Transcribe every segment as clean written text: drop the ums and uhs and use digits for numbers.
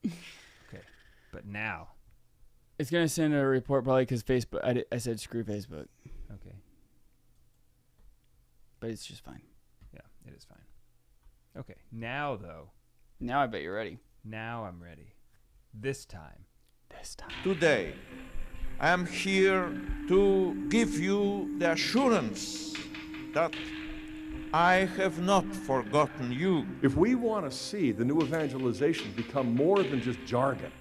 Okay, but now. It's going to send a report probably because Facebook. I said screw Facebook. Okay. But it's just fine. Yeah, it is fine. Okay, now though. Now I bet you're ready. Now I'm ready. This time. Today, I am here to give you the assurance that I have not forgotten you. If we want to see the new evangelization become more than just jargon,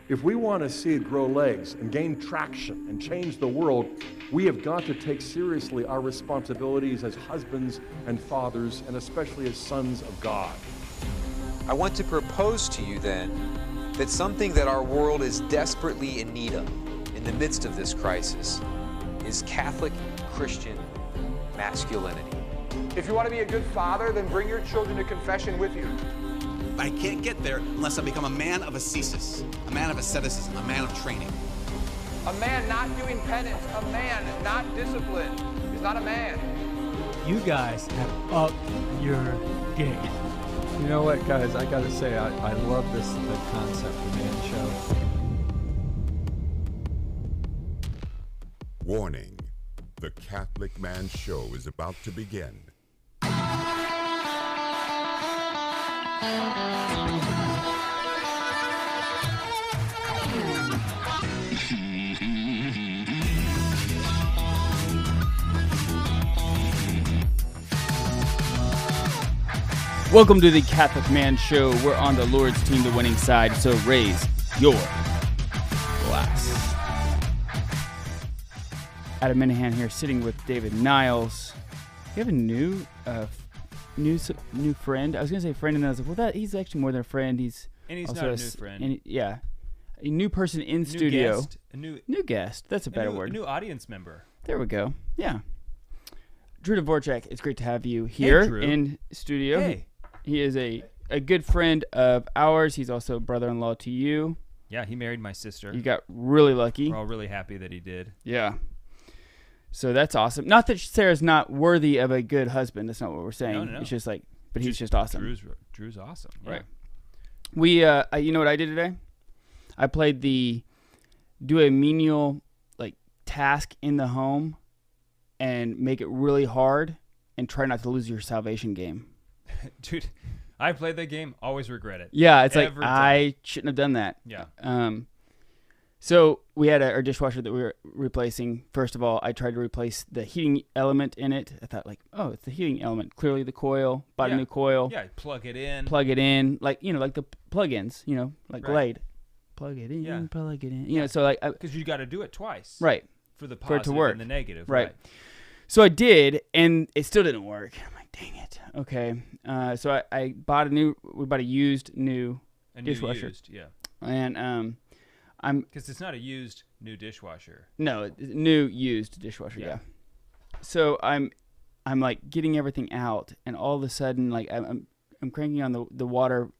if we want to see it grow legs and gain traction and change the world, we have got to take seriously our responsibilities as husbands and fathers, and especially as sons of God. I want to propose to you then that something that our world is desperately in need of in the midst of this crisis is Catholic Christian masculinity. If you want to be a good father, then bring your children to confession with you. I can't get there unless I become a man of ascesis, a man of asceticism, a man of training. A man not doing penance, a man not disciplined, is not a man. You guys have upped your game. You know what, guys? I gotta say, I love the concept of Man Show. Warning: the Catholic Man Show is about to begin. Welcome to the Catholic Man Show. We're on the Lord's team, the winning side, so raise your glass. Adam Minahan here, sitting with David Niles. You have a new friend. I was gonna say friend, and then I was like, well, he's actually more than a friend. He's not a new friend. Yeah, a new person in studio. Guest, new guest. That's a better word. A new audience member. There we go. Yeah. Drew Dvorak, it's great to have you here in studio. Hey. He is a good friend of ours. He's also brother-in-law to you. Yeah, he married my sister. You got really lucky. We're all really happy that he did. Yeah. So that's awesome. Not that Sarah's not worthy of a good husband. That's not what we're saying. No. It's just like, but he's just awesome. Drew's awesome. Yeah. Right. We, you know what I did today? I played do a menial task in the home and make it really hard and try not to lose your salvation game. Dude, I played that game, always regret it. Yeah, it's Every time. I shouldn't have done that. Yeah. So we had our dishwasher that we were replacing. First of all, I tried to replace the heating element in it. I thought it's the heating element. Clearly the coil, bought a new coil. Yeah, plug it in, like the plug-ins, Glade. Plug it in, plug it in. You know, so because you got to do it twice. Right. For the for it to positive work. and the negative. Right. So I did, and it still didn't work. I'm like, dang it. Okay. So we bought a used new dishwasher. And because it's not a used new dishwasher. No, new used dishwasher. Yeah. So I'm like getting everything out, and all of a sudden, like I'm cranking on the water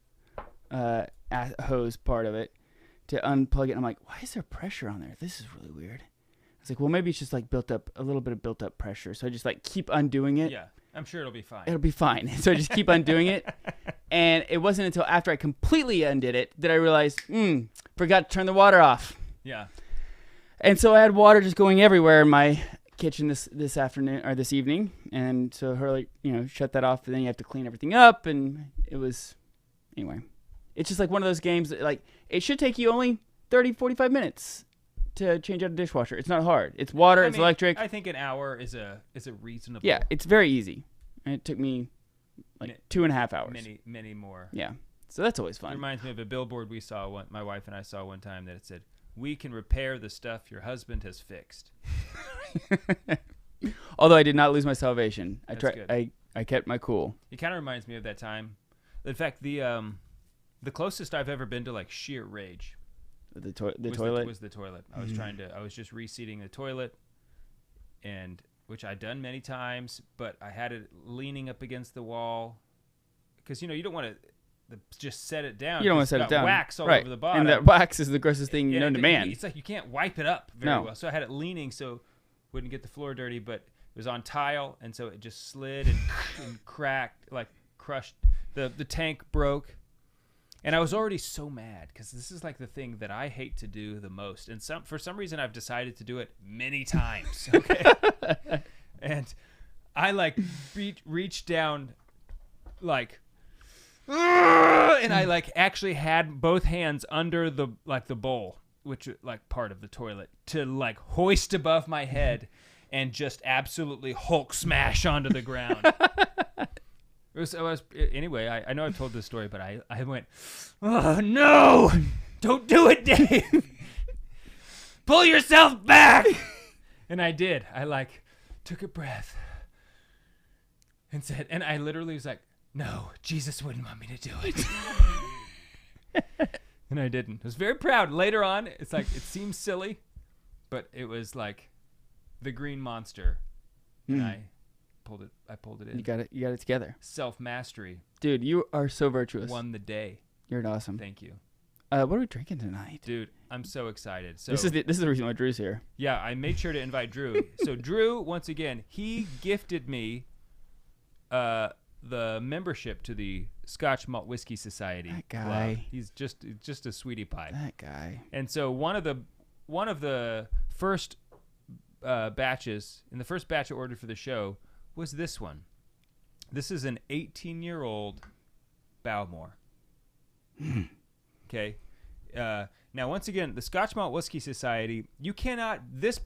hose part of it to unplug it. And I'm like, why is there pressure on there? This is really weird. I was like, well, maybe it's just like a little bit of built up pressure. So I just keep undoing it. Yeah, I'm sure it'll be fine. It'll be fine. So I just keep undoing it. And it wasn't until after I completely undid it that I realized, forgot to turn the water off. Yeah. And so I had water just going everywhere in my kitchen this afternoon or this evening. And so shut that off. And then you have to clean everything up. And it was, anyway, it's just like one of those games that it should take you only 30, 45 minutes to change out a dishwasher. It's not hard. It's water. It's electric. I think an hour is a reasonable. Yeah, it's very easy. And it took me 2.5 hours. Many more. Yeah, so that's always fun. It reminds me of a billboard we saw. My wife and I saw one time that it said, "We can repair the stuff your husband has fixed." Although I did not lose my salvation. Good. I kept my cool. It kind of reminds me of that time. In fact, the closest I've ever been to sheer rage. The toilet was the toilet. I was just reseating the toilet, and which I'd done many times, but I had it leaning up against the wall because you don't want to just set it down. You don't want to set it down. Wax all over the bottom, and that wax is the grossest thing known to man. It's like you can't wipe it up very well. So I had it leaning so it wouldn't get the floor dirty, but it was on tile, and so it just slid and cracked, crushed. The tank broke. And I was already so mad because this is like the thing that I hate to do the most. And for some reason, I've decided to do it many times. Okay. And I like reached down like, and I like actually had both hands under the bowl, which like part of the toilet, to like hoist above my head and just absolutely Hulk smash onto the ground. Anyway, I know I've told this story, but I went, oh no, don't do it, Dave. Pull yourself back. And I did. I like took a breath and said, and I literally was like, no, Jesus wouldn't want me to do it. And I didn't. I was very proud. Later on, it's like, it seems silly, but it was like the green monster. And I pulled it in. You got it together. Self-mastery. Dude, you are so virtuous. Won the day. You're awesome. Thank you. What are we drinking tonight? Dude, I'm so excited. So this is the reason why Drew's here. Yeah, I made sure to invite Drew. So Drew, once again, he gifted me the membership to the Scotch Malt Whiskey Society. That guy. Club. He's just a sweetie pie. That guy. And so one of the first batches, in the first batch I ordered for the show, was this one. This is an 18-year-old Bowmore. Okay. Now, once again, the Scotch Malt Whiskey Society, you cannot, this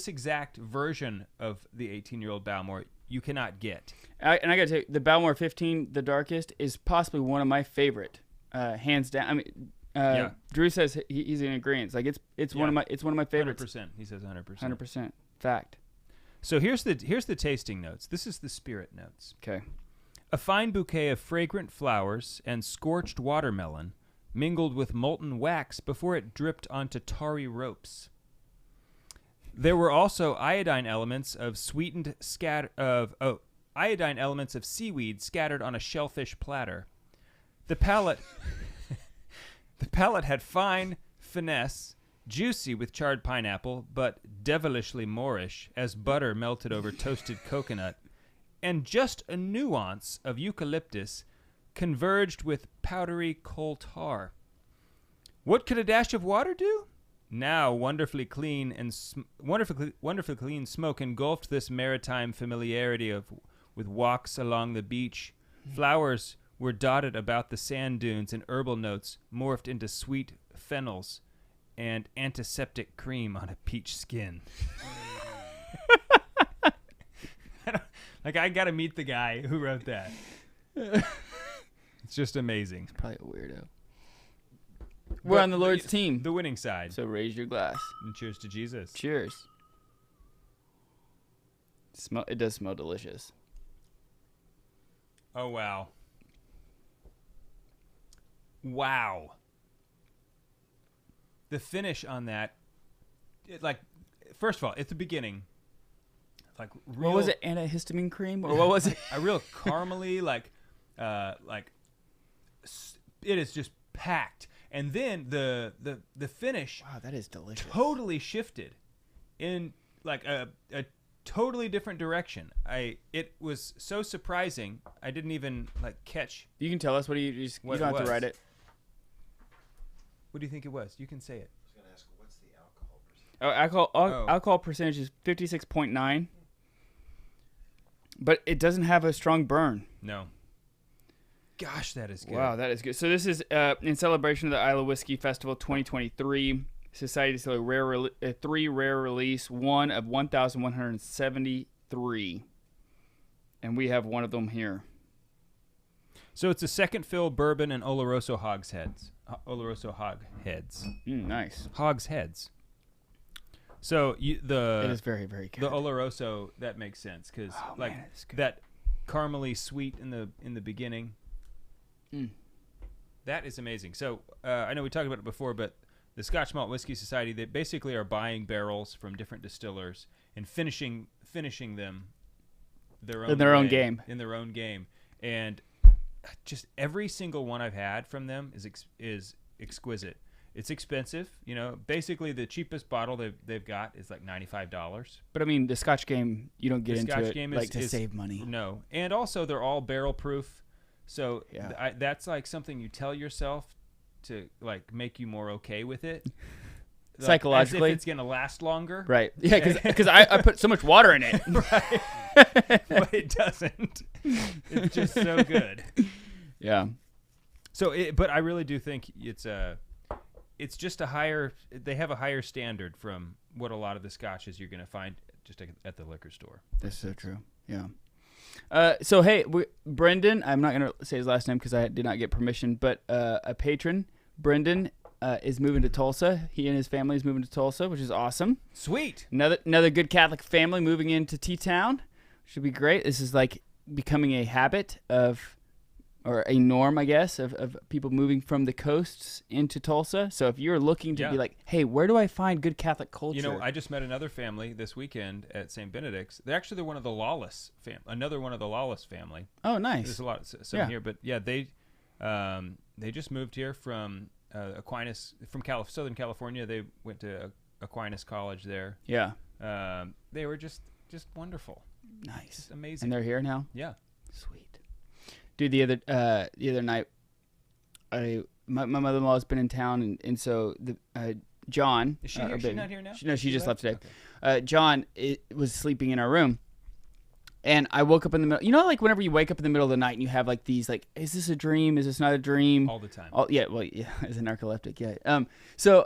exact version of the 18-year-old Bowmore, you cannot get. And I got to tell you, the Bowmore 15, the darkest, is possibly one of my favorite, hands down. I mean, Drew says he's in agreement. Like it's one of my favorites. 100%. He says 100%. 100%. Fact. So here's the tasting notes. This is the spirit notes. Okay. A fine bouquet of fragrant flowers and scorched watermelon mingled with molten wax before it dripped onto tarry ropes. There were also iodine elements of seaweed scattered on a shellfish platter. The palate had fine finesse, juicy with charred pineapple, but devilishly Moorish as butter melted over toasted coconut, and just a nuance of eucalyptus converged with powdery coal tar. What could a dash of water do? Now wonderfully clean smoke engulfed this maritime familiarity with walks along the beach. Flowers were dotted about the sand dunes, and herbal notes morphed into sweet fennels and antiseptic cream on a peach skin. I gotta meet the guy who wrote that. It's just amazing. He's probably a weirdo. We're on the Lord's team. The winning side. So raise your glass. And cheers to Jesus. Cheers. It does smell delicious. Oh, wow. Wow. The finish on that, first of all, at the beginning, like real, what was it, antihistamine cream? Or what was it? A real caramely, it is just packed. And then the finish, wow, that is delicious. Totally shifted in like a totally different direction. It was so surprising. I didn't even catch. You can tell us what you don't have to write it. What do you think it was? You can say it. I was going to ask, what's the alcohol percentage? Alcohol percentage is 56.9, but it doesn't have a strong burn. No. Gosh, that is good. Wow, that is good. So this is in celebration of the Isla Whiskey Festival 2023. Society is a 3 rare release, one of 1,173, and we have one of them here. So it's a second fill bourbon and Oloroso hogsheads. Nice. Hogsheads. So it is very, very good. The Oloroso, that makes sense because that caramely sweet in the beginning. That is amazing. So I know we talked about it before, but the Scotch Malt Whiskey Society, they basically are buying barrels from different distillers and finishing them in their own game. And just every single one I've had from them is exquisite. It's expensive, Basically, the cheapest bottle they've got is like $95. But I mean, the Scotch game, you don't get into it game to save money. No, and also they're all barrel proof, So Yeah. that's like something you tell yourself to like make you more okay with it. Like, Psychologically, as if it's gonna last longer. Right. Yeah, because I put so much water in it. Right. But it doesn't. It's just so good. Yeah. So, but I really do think it's just a higher. They have a higher standard from what a lot of the scotches you're gonna find just at the liquor store. That's so true. Yeah. So hey, Brendan. I'm not gonna say his last name because I did not get permission, but a patron, Brendan. Is moving to Tulsa. He and his family is moving to Tulsa, which is awesome. Sweet. Another good Catholic family moving into T-Town. Should be great. This is like becoming a habit or a norm, I guess, of people moving from the coasts into Tulsa. So if you're looking to be like, hey, where do I find good Catholic culture? You know, I just met another family this weekend at St. Benedict's. They're one of the Lawless another one of the Lawless family. Oh, nice. There's a lot some here, but yeah, they just moved here from Aquinas, from Southern California. They went to Aquinas College there. Yeah. They were just wonderful. Nice. Just amazing. And they're here now? Yeah. Sweet. Dude, the other night, my mother-in-law has been in town, and so John. Is she here? She's not here now? No, she just left today. Okay. John was sleeping in our room. And I woke up in the middle. You know, like whenever you wake up in the middle of the night and you have like these, like, is this a dream? Is this not a dream? All the time. Yeah, as a narcoleptic, yeah. So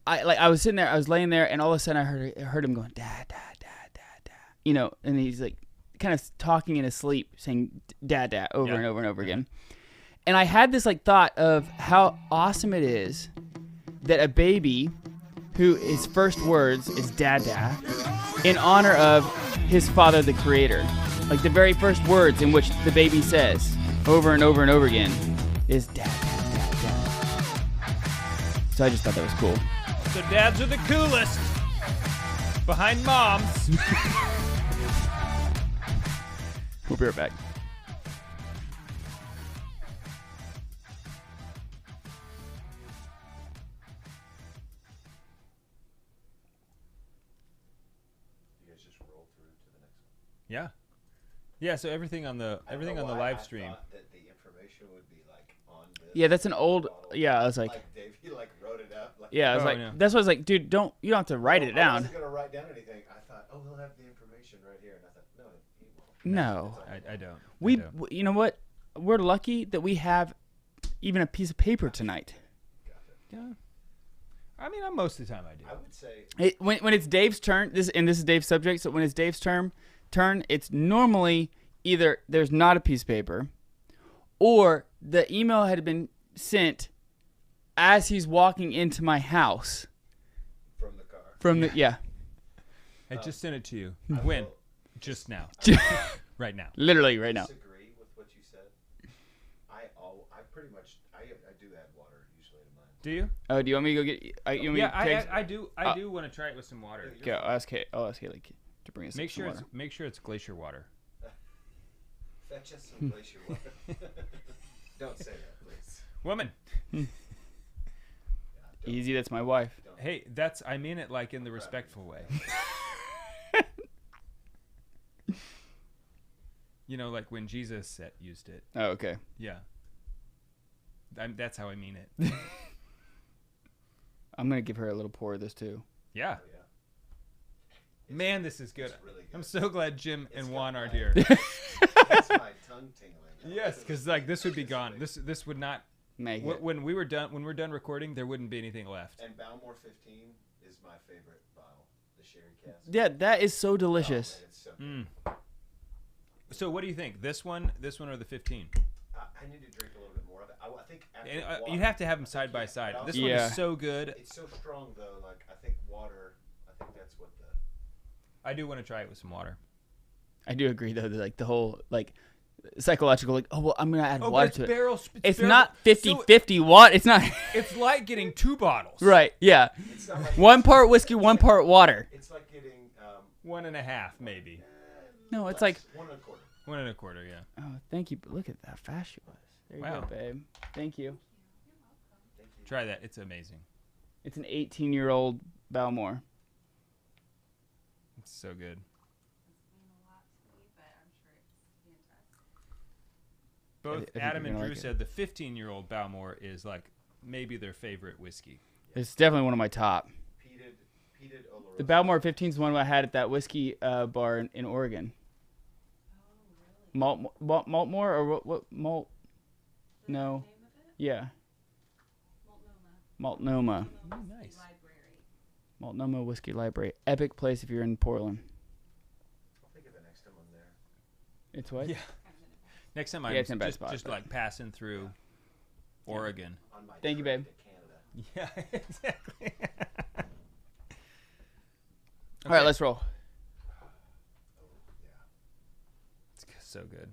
I was sitting there, I was laying there, and all of a sudden I heard him going, dad, dad, dad, dad, dad. You know, and he's like kind of talking in his sleep, saying dad, dad over and over and over again. And I had this like thought of how awesome it is that a baby who his first words is dad, dad, in honor of his father, the creator. Like the very first words in which the baby says over and over and over again is dad, dad, dad, dad. So I just thought that was cool. So dads are the coolest behind moms. We'll be right back. Yeah. Yeah, so everything on the live stream. I thought that the information would be like on this. Yeah, that's an old. Yeah, I was like. Davey wrote it up. Yeah, I was like. No. That's why I was like, dude, you don't have to write it down. I wasn't gonna write down anything. I thought, oh, he'll have the information right here, and I thought, no, he won't. No, I don't. We, you know what? We're lucky that we have even a piece of paper tonight. Yeah. I mean, most of the time I do. I would say when it's Dave's turn. This is Dave's subject. So when it's Dave's turn, it's normally either there's not a piece of paper, or the email had been sent as he's walking into my house. From the car. Yeah. I just sent it to you. When? Just now. Right now. Literally right now. I disagree with what you said. I pretty much I do add water usually to mine. Do you? Oh, do you want me to go get? I do. I do want to try it with some water. Okay, I'll ask Haley to bring us Make some water. Make sure it's glacier water. Fetch us some glacier water. Don't say that, please. Woman. Easy, that's my wife. Hey, I mean it like in the respectful way. You know, like when Jesus used it. Oh, okay. Yeah. That's how I mean it. I'm going to give her a little pour of this too. Yeah. Oh, yeah. Man, this is good. Really good. I'm so glad Jim and Juan aren't here. That's my tongue tingling. Yes, because like this would be gone. This would not make it. When we're done recording, there wouldn't be anything left. And Balmore 15 is my favorite bottle, the sherry cask. Yeah, that is so delicious. Oh, man, it's so good. So what do you think? This one, or the 15? I need to drink a little bit more of it. I think after you have to have them side by side. This one is so good. It's so strong though. Like I think water. I think that's what the. I do want to try it with some water. I do agree though. That, like the whole like psychological like I'm gonna add water to it. It's not 50-50 watt. It's not. It's like getting 2 bottles. Right. Yeah. It's not like 1 part whiskey, 1 part water. It's like getting 1.5 maybe. No, it's like 1 1/4. 1 1/4. Yeah. Oh, thank you. But look at how fast she was. There you go, babe. Thank you. Try that. It's amazing. It's an 18-year-old Balmore. It's so good. Both I think Adam you're and gonna Drew like it. said the 15-year-old Balmore is like maybe their favorite whiskey. It's definitely one of my top. Peated Oloroso. The Balmore 15 is one I had at that whiskey bar in Oregon. Maltmore or what malt? No. Yeah. Multnomah. Nice. Multnomah Whiskey Library. Epic place if you're in Portland. I'll think of the next time I'm there. It's what? Yeah. Next time I'm it's in a bad spot, just but- like passing through Oregon. On my Thank you, trip babe. to Canada. Yeah, exactly. All right, let's roll. It's so good.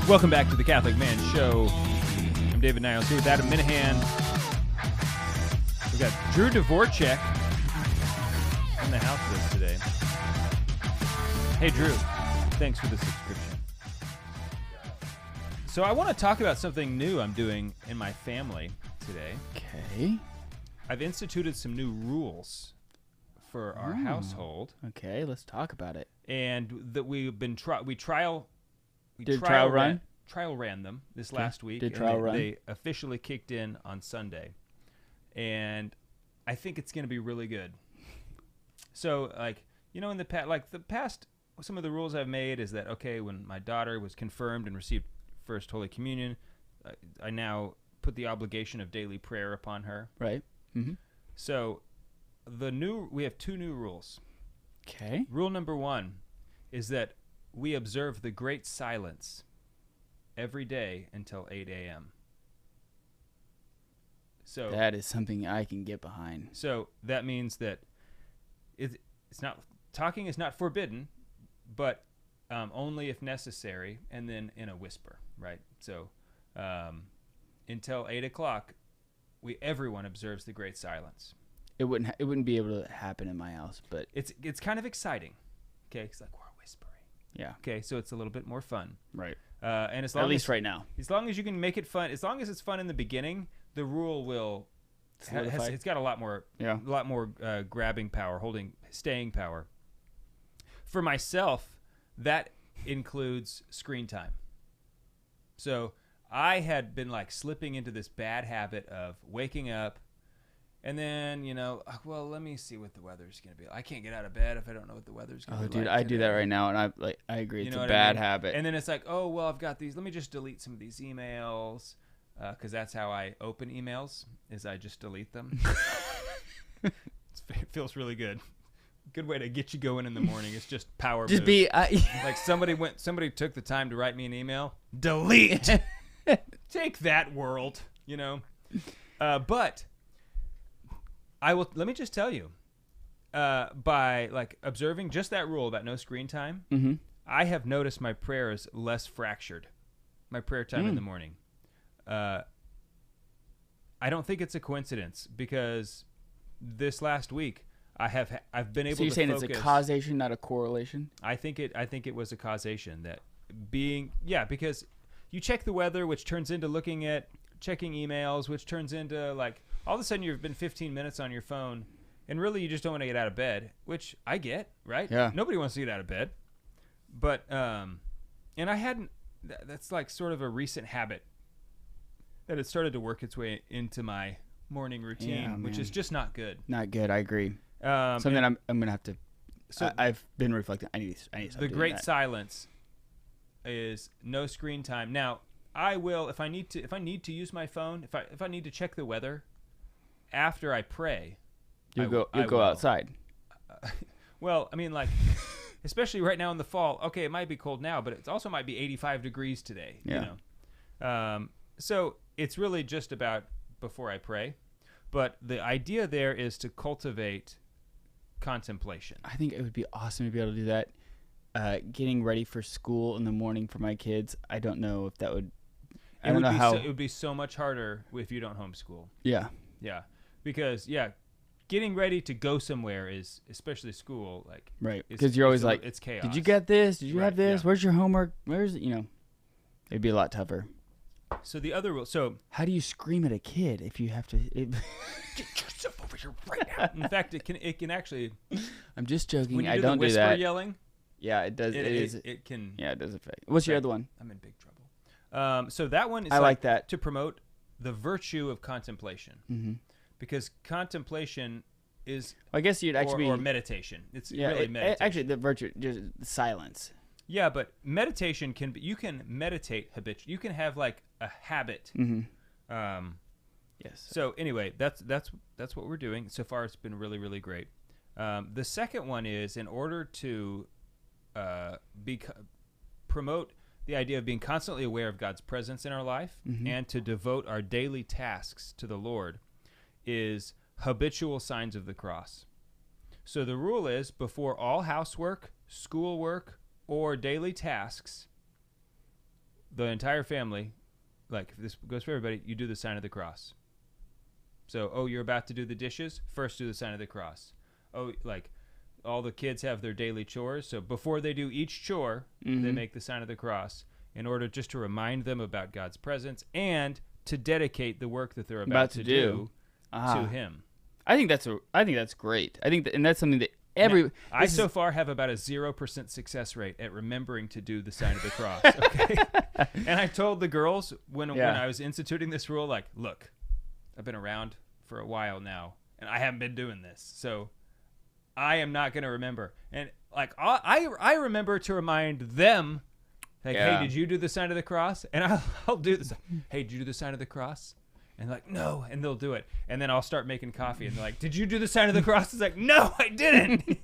Welcome back to the Catholic Man Show. I'm David Niles here with Adam Minahan. We got Drew Dvorak in the house with us today. Hey, Drew. Thanks for the subscription. So I want to talk about something new I'm doing in my family today. Okay. I've instituted some new rules for our household. Okay, let's talk about it. And that we've been trial ran them this last week. Did and trial run. They officially kicked in on Sunday. And I think it's going to be really good. So, like, you know, in the past, some of the rules I've made is that, okay, when my daughter was confirmed and received First Holy Communion, I now put the obligation of daily prayer upon her. Right. Mm-hmm. So, we have two new rules. Okay. Rule number 1 is that we observe the great silence every day until 8 a.m. So That is something I can get behind. So that means that it's not talking is not forbidden, but only if necessary, and then in a whisper, right? So until 8 o'clock, everyone observes the great silence. It wouldn't be able to happen in my house, but It's kind of exciting, okay? It's like we're whispering. yeah. Okay, so it's a little bit more fun. Right. And At least right now. As long as you can make it fun, as long as it's fun in the beginning, the rule will Solidify. it's got a lot more grabbing power, staying power. For myself, that includes screen time. So I had been like slipping into this bad habit of waking up and then, well, let me see what the weather's going to be. I can't get out of bed if I don't know what the weather's going to be. Oh, dude, like I do that today. right now, and I agree. You It's know a what I bad mean? habit. And then it's like, oh, well, I've got these. Let me just delete some of these emails, because that's how I open emails, is I just delete them. It feels really good. Good way to get you going in the morning. It's just power Just move. be like somebody took the time to write me an email. Delete. Take that, world. But let me just tell you, by like observing just that rule about no screen time, Mm-hmm. I have noticed my prayers less fractured. My prayer time in the morning. I don't think it's a coincidence, because this last week I've been able to So you're saying focus. it's a causation, not a correlation? I think it was a causation, that because you check the weather, which turns into looking at checking emails, which turns into like all of a sudden you've been 15 minutes on your phone, and really you just don't want to get out of bed, which I get, right? Yeah. Nobody wants to get out of bed. But and I hadn't. That's like sort of a recent habit that had started to work its way into my morning routine, which is just not good. Not good. I agree. Something I'm gonna have to. So I've been reflecting. I need to stop the doing great that. silence is no screen time. Now, I will if I need to use my phone, if I need to check the weather after I pray. You'll go will. outside. Well, I mean, like, especially right now in the fall. Okay, it might be cold now, but it also might be 85 degrees today. Yeah. So it's really just about before I pray, but the idea there is to cultivate contemplation. I think it would be awesome to be able to do that. Getting ready for school in the morning for my kids. I don't know if that would. I don't know how. It would be so much harder if you don't homeschool. Yeah. Yeah, because getting ready to go somewhere is, especially school, like Right, because you're always like, it's chaos. Did you get this? Did you have this? Yeah. Where's your homework? It'd be a lot tougher. So the other rule. So how do you scream at a kid if you have to? Get yourself over here right now. In fact, it can actually. I'm just joking. When you I do don't the do that. whisper yelling. Yeah, it does. It can. Yeah, it does affect. What's your other one? I'm in big trouble. So that one is I like that. to promote the virtue of contemplation, because contemplation is. I guess you'd actually or meditation. It's really meditation. Actually, the virtue, just silence. Yeah, but meditation can be. You can meditate habitually. You can have like a habit. Yes. So anyway, that's what we're doing so far. It's been really, really great. The second one is in order to promote the idea of being constantly aware of God's presence in our life and to devote our daily tasks to the Lord is habitual signs of the cross. So the rule is before all housework, schoolwork, or daily tasks, the entire family, like this goes for everybody, you do the sign of the cross. So, you're about to do the dishes? First do the sign of the cross. Like all the kids have their daily chores. So before they do each chore, they make the sign of the cross in order just to remind them about God's presence and to dedicate the work that they're about to do to Him. I think that's great. I think and that's something that I so far have about a 0% success rate at remembering to do the sign of the cross. Okay, and I told the girls when I was instituting this rule, like, look, I've been around for a while now, and I haven't been doing this, so I am not going to remember. And like I remember to remind them, like, hey, did you do the sign of the cross? And I'll do this. Hey, did you do the sign of the cross? And like, no, and they'll do it. And then I'll start making coffee, and they're like, did you do the sign of the cross? It's like, no, I didn't.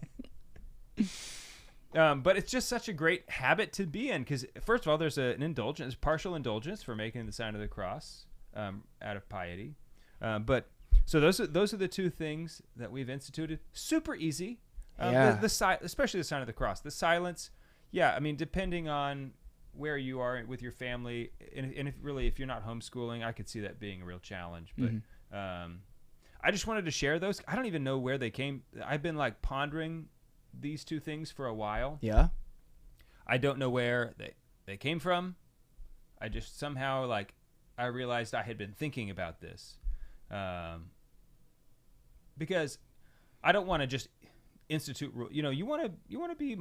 But it's just such a great habit to be in because, first of all, there's an indulgence, partial indulgence for making the sign of the cross out of piety. But so those are the two things that we've instituted. Super easy. Especially the sign of the cross. The silence, I mean, depending on where you are with your family, and if you're not homeschooling, I could see that being a real challenge. But I just wanted to share those. I don't even know where they came. I've been like pondering these two things for a while. Yeah. I don't know where they came from. I just somehow I realized I had been thinking about this. Because I don't want to just institute rules. You want to be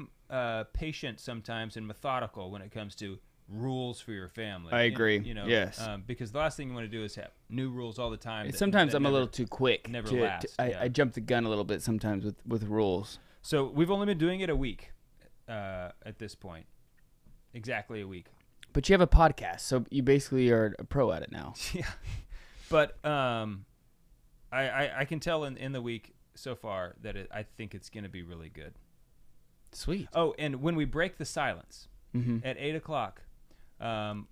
patient sometimes and methodical when it comes to rules for your family. I agree. Yes. Because the last thing you want to do is have new rules all the time. Sometimes I'm a little too quick. Never last. I jump the gun a little bit sometimes with rules. So we've only been doing it a week at this point. Exactly a week. But you have a podcast, so you basically are a pro at it now. Yeah. But I can tell in the week so far that I think it's going to be really good. Sweet. Oh, and when we break the silence at 8:00,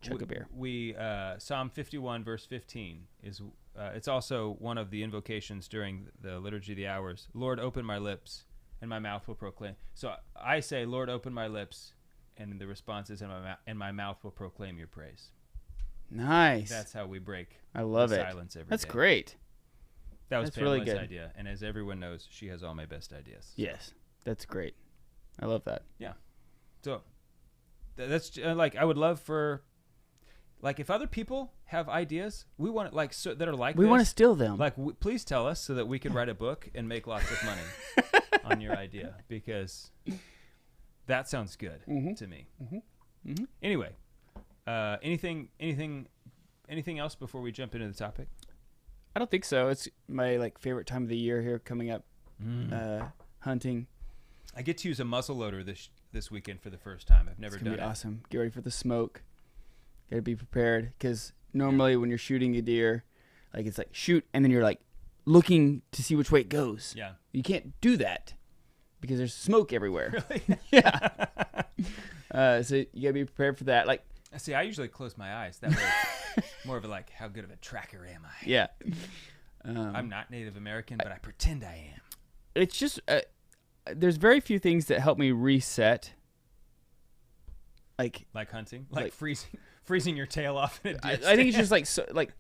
chug a beer. We Psalm 51 verse 15 is it's also one of the invocations during the Liturgy of the Hours. Lord, open my lips, and my mouth will proclaim. So I say, Lord, open my lips, and the response is, and my mouth will proclaim your praise. Nice. That's how we break. I love the it. Silence every That's day. Great. That was That's Pamela's really good. idea, and as everyone knows, she has all my best ideas. So. Yes, that's great. I love that. Yeah. So that's I would love for, if other people have ideas, we want that are like we this, want to steal them. Please tell us so that we can write a book and make lots of money on your idea, because that sounds good to me. Anyway, anything else before we jump into the topic? I don't think so. It's my favorite time of the year here coming up. Hunting. I get to use a muzzle loader this weekend for the first time. I've never done it. It's gonna be awesome. Get ready for the smoke. Got to be prepared, because normally when you're shooting a deer, it's shoot, and then you're looking to see which way it goes. Yeah. You can't do that because there's smoke everywhere. Really? Yeah. So you got to be prepared for that. See, I usually close my eyes. That way it's more of how good of a tracker am I? Yeah. I'm not Native American, but I pretend I am. It's just, there's very few things that help me reset. Like hunting? Freezing your tail off in a deer I think it's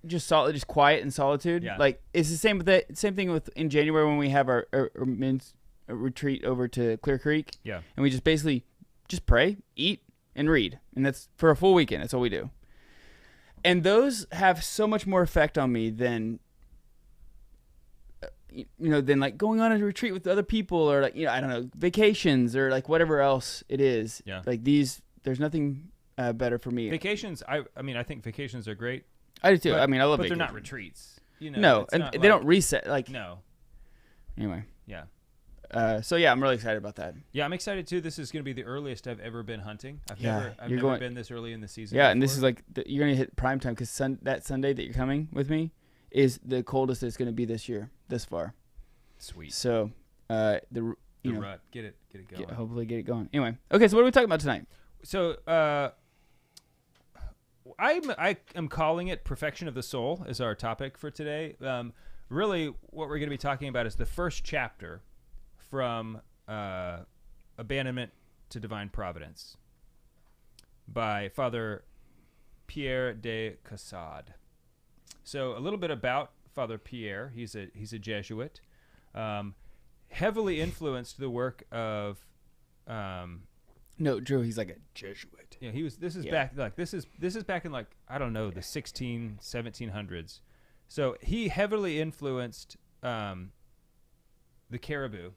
just just quiet and solitude. Yeah. It's the same with same thing with in January when we have our men's retreat over to Clear Creek. Yeah. And we just basically just pray, eat, and read. And that's for a full weekend. That's all we do. And those have so much more effect on me than, than like going on a retreat with other people or like, I don't know, vacations or like whatever else it is. Yeah. Like these, there's nothing better for me. Vacations, I mean, I think vacations are great. I do too. But, I mean, I love but vacations. they're not retreats. No, and they don't reset. Like no. Anyway. Yeah. So yeah, I'm really excited about that. Yeah, I'm excited too. This is going to be the earliest I've ever been hunting. I've Yeah, never been this early in the season. Yeah, before. and this is like you're going to hit prime time because that Sunday that you're coming with me is the coldest it's going to be this year, this far. Sweet. So rut, get it going. Hopefully get it going. Anyway, okay. So what are we talking about tonight? So I am calling it perfection of the soul is our topic for today. Really, what we're going to be talking about is the first chapter from Abandonment to Divine Providence by Father Pierre de Caussade. So a little bit about Father Pierre. He's a Jesuit, heavily influenced the work of. No, Drew. He's like a Jesuit. Yeah, he was. This is back in like I don't know the 1700s. So he heavily influenced the Caribou.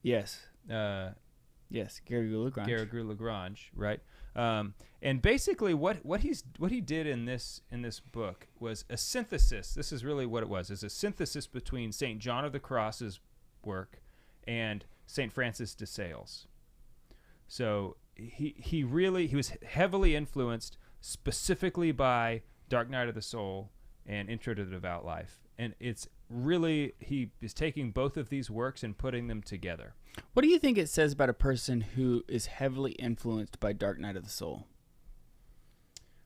Yes. Yes, Garrigou Lagrange. Garrigou Lagrange, right? And basically, what he did in this book was a synthesis. This is really what it was: is a synthesis between Saint John of the Cross's work and Saint Francis de Sales. So he was heavily influenced specifically by Dark Night of the Soul and Intro to the Devout Life, and it's really he is taking both of these works and putting them together. What do you think it says about a person who is heavily influenced by Dark Night of the Soul?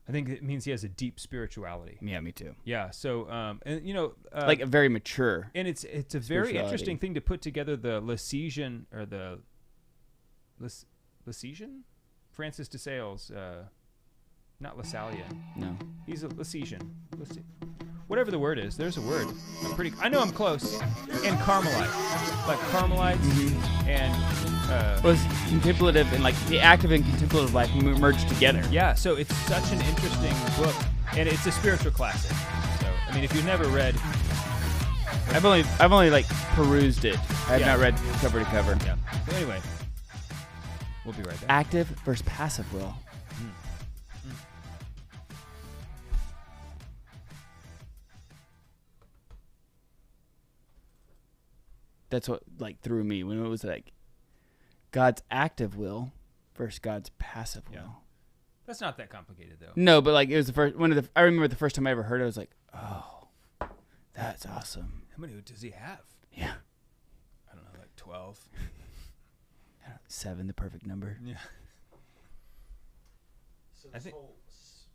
I think it means he has a deep spirituality. Yeah, me too. Yeah, so and like a very mature, and it's a very interesting thing to put together the Lasesian or the Lasesian, Francis de Sales, not Lassallian. No, he's a Lasesian. Whatever the word is, there's a word. I know I'm close. And Carmelite, like Carmelites and was contemplative and like the active and contemplative life merged together. Yeah, so it's such an interesting book, and it's a spiritual classic. So I mean, if you've never read, I've only like perused it. I have not read cover to cover. Yeah. So anyway, we'll be right back. Active versus passive will. That's what like threw me when it was like God's active will versus God's passive will. Yeah. That's not that complicated though. No, but like it was the first I remember the first time I ever heard it, I was like, oh, that's awesome. How many does he have? Yeah. I don't know, like 12. 7, the perfect number. Yeah. So this whole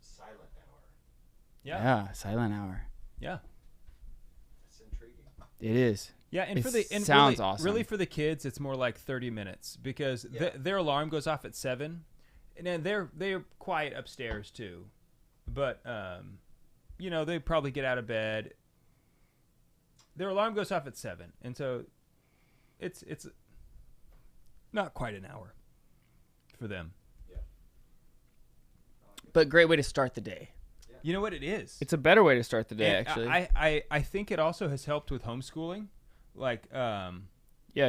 silent hour. Yeah, silent hour. Yeah. That's intriguing. It is. Yeah, and sounds really, awesome. Really, for the kids, it's more like 30 minutes because their alarm goes off at 7, and then they're quiet upstairs too, but they probably get out of bed. Their alarm goes off at 7, and so it's not quite an hour for them. Yeah. But great way to start the day. Yeah. You know what it is? It's a better way to start the day, and actually. I think it also has helped with homeschooling. Like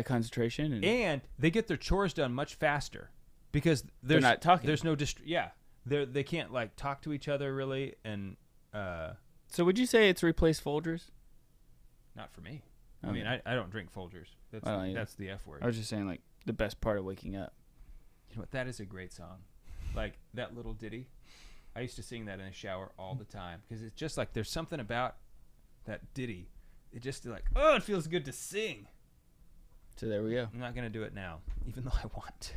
concentration and they get their chores done much faster because they're not talking. There's no they can't like talk to each other really, and so would you say it's replaced Folgers? Not for me. Okay. I mean, I don't drink Folgers. That's the F word. I was just saying like the best part of waking up. You know what? That is a great song. Like that little ditty. I used to sing that in the shower all the time because it's just like there's something about that ditty. It just like, oh, it feels good to sing. So there we go. I'm not gonna do it now, even though I want to.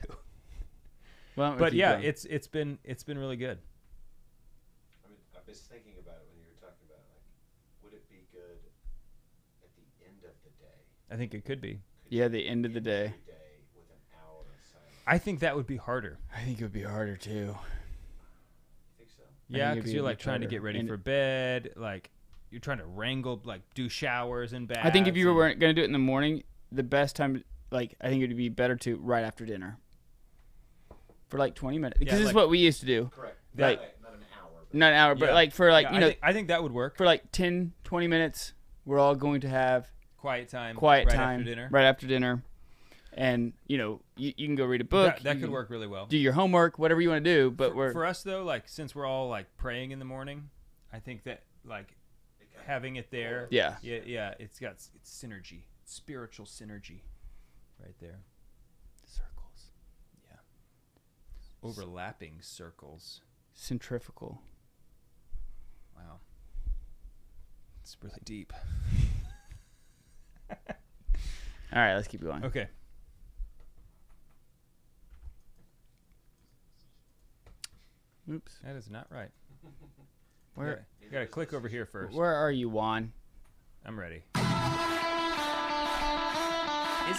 Well, but yeah, it's been really good. I mean, I was thinking about it when you were talking about like, would it be good at the end of the day? I think it could be. Yeah, the end of the day. Every day with an hour of silence. I think that would be harder. I think it would be harder too. I think so. Yeah, because you're like trying to get ready for bed, like. You're trying to wrangle, like, do showers and baths. I think if you were going to do it in the morning, the best time, like, I think it would be better to right after dinner. For, like, 20 minutes. Because this is what we used to do. Correct. Like, not an hour, Not an hour, but Yeah. like for like, Yeah, you know, I think that would work. for like 10, 20 minutes, we're all going to have Quiet time. quiet right time after dinner. right after dinner. And, you know, you can go read a book. That you could can work really well. Do your homework, whatever you want to do. But For us though, like since we're all like praying in the morning, I think that like having it there. Yeah. Yeah. It's synergy, spiritual synergy, right there. Circles. Yeah. Overlapping circles. Centrifugal. Wow. It's really deep. All right, let's keep going. Okay. Oops. That is not right. Where? You gotta click over here first. Where are you, Juan? I'm ready. Is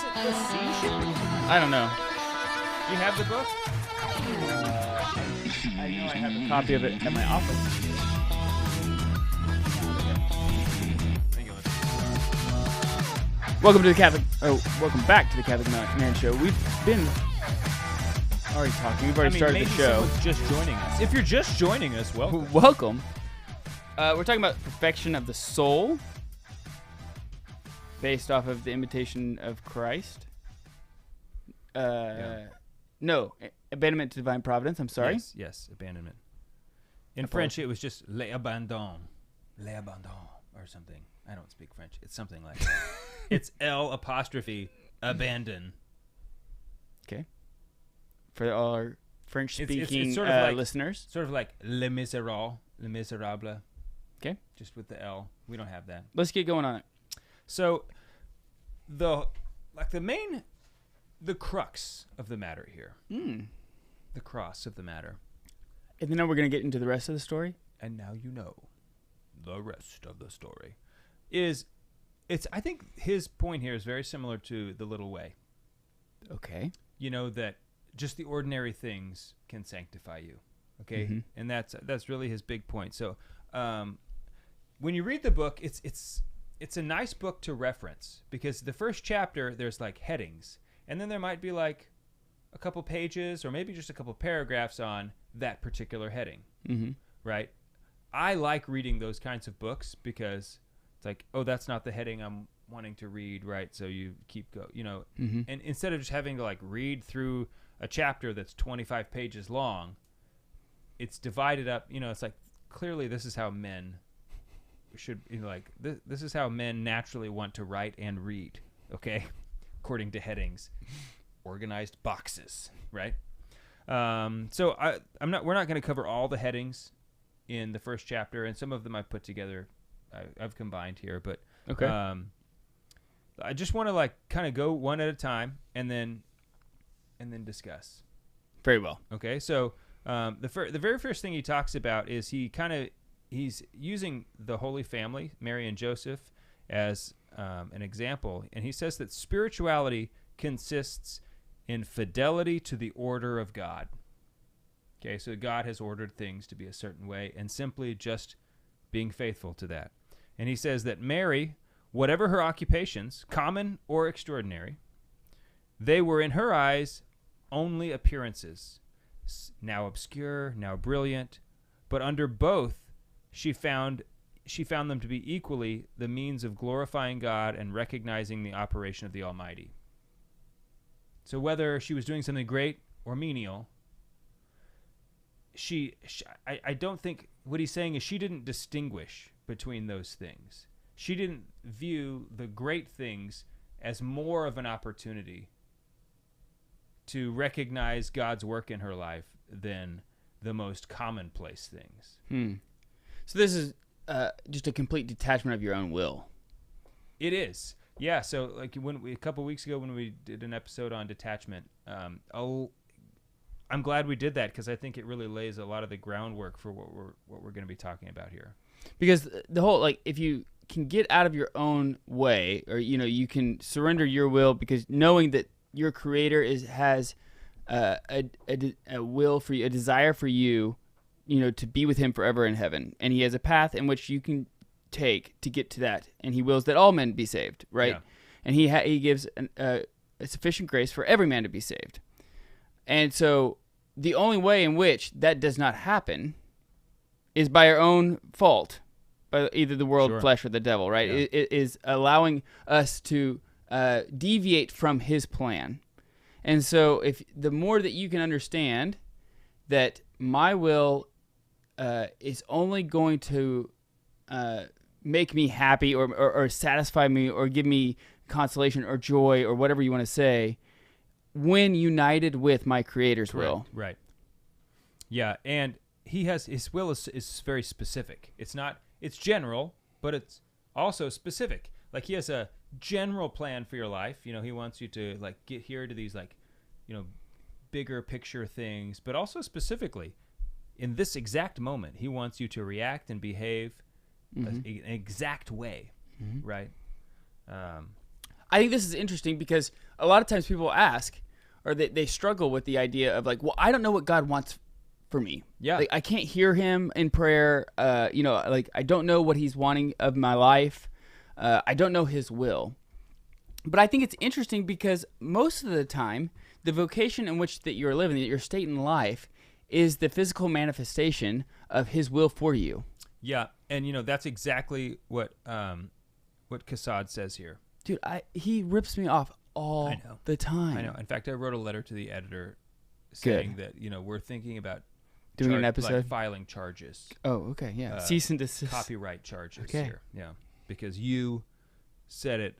it the sea? I don't know. You have the book? I know I have a copy of it at my office. Welcome to the Catholic. Oh, welcome back to the Catholic Man Show. We've been already talking. We've already started the maybe show. someone's just joining us. If you're just joining us, welcome. Welcome. We're talking about perfection of the soul, based off of the Imitation of Christ. No, abandonment to divine providence. I'm sorry. Yes, abandonment. In French, it was just l'abandon, or something. I don't speak French. It's something like that. It's L' abandon. Okay. For all our French-speaking it's sort of like, listeners. Sort of like Le Miserable. Okay. Just with the L. We don't have that. Let's get going on it. So, the crux of the matter here. The cross of the matter. And then we're going to get into the rest of the story. And now you know the rest of the story. I think his point here is very similar to The Little Way. Okay. You know, that just the ordinary things can sanctify you. Okay? Mhm. And that's really his big point. So, when you read the book, it's a nice book to reference, because the first chapter there's like headings, and then there might be like a couple pages or maybe just a couple paragraphs on that particular heading. Mm-hmm. Right? I like reading those kinds of books because it's like, oh, that's not the heading I'm wanting to read, right? So you keep Mm-hmm. and instead of just having to like read through a chapter that's 25 pages long, it's divided up. It's like, clearly this is how men should, this is how men naturally want to write and read, okay? According to headings, organized boxes, right? So we're not going to cover all the headings in the first chapter, and some of them I've put together, I've combined here, but okay. I just want to kind of go one at a time and then discuss. Very well. Okay, so the very first thing he talks about is he's using the Holy Family, Mary and Joseph, as an example, and he says that spirituality consists in fidelity to the order of God. Okay, so God has ordered things to be a certain way, and simply just being faithful to that. And he says that Mary, whatever her occupations, common or extraordinary, they were in her eyes only appearances, now obscure, now brilliant, but under both she found them to be equally the means of glorifying God and recognizing the operation of the Almighty. So whether she was doing something great or menial, I don't think what he's saying is she didn't distinguish between those things. She didn't view the great things as more of an opportunity to recognize God's work in her life than the most commonplace things. So this is just a complete detachment of your own will. It is. Yeah, so like a couple weeks ago when we did an episode on detachment, I'm glad we did that, because I think it really lays a lot of the groundwork for what we're going to be talking about here. Because the whole, if you can get out of your own way, or you can surrender your will, because knowing that your Creator has a will for you, a desire for you, to be with Him forever in heaven, and He has a path in which you can take to get to that, and He wills that all men be saved, right? Yeah. And He gives a sufficient grace for every man to be saved. And so the only way in which that does not happen is by our own fault, by either the world, Sure. flesh, or the devil, right? Yeah. It is allowing us to deviate from his plan. And so if the more that you can understand that my will is only going to make me happy or satisfy me or give me consolation or joy or whatever you want to say when united with my Creator's will. Right. Yeah, and his will is very specific. It's general, but it's also specific. Like he has a general plan for your life. You know, he wants you to like get here to these like, you know, bigger picture things, but also specifically in this exact moment, he wants you to react and behave an exact way, right? I think this is interesting because a lot of times people ask, or they struggle with the idea of like, well, I don't know what God wants for me. Yeah. Like I can't hear him in prayer. You know, like I don't know what he's wanting of my life. I don't know his will. But I think it's interesting because most of the time, the vocation in which that you're living, your state in life, is the physical manifestation of his will for you. Yeah, and you know that's exactly what Kassad says here. Dude, he rips me off all the time. I know. In fact, I wrote a letter to the editor saying that, you know, we're thinking about doing an episode, like filing charges. Oh, okay, yeah. Cease and desist. Copyright charges here. Yeah, because you said it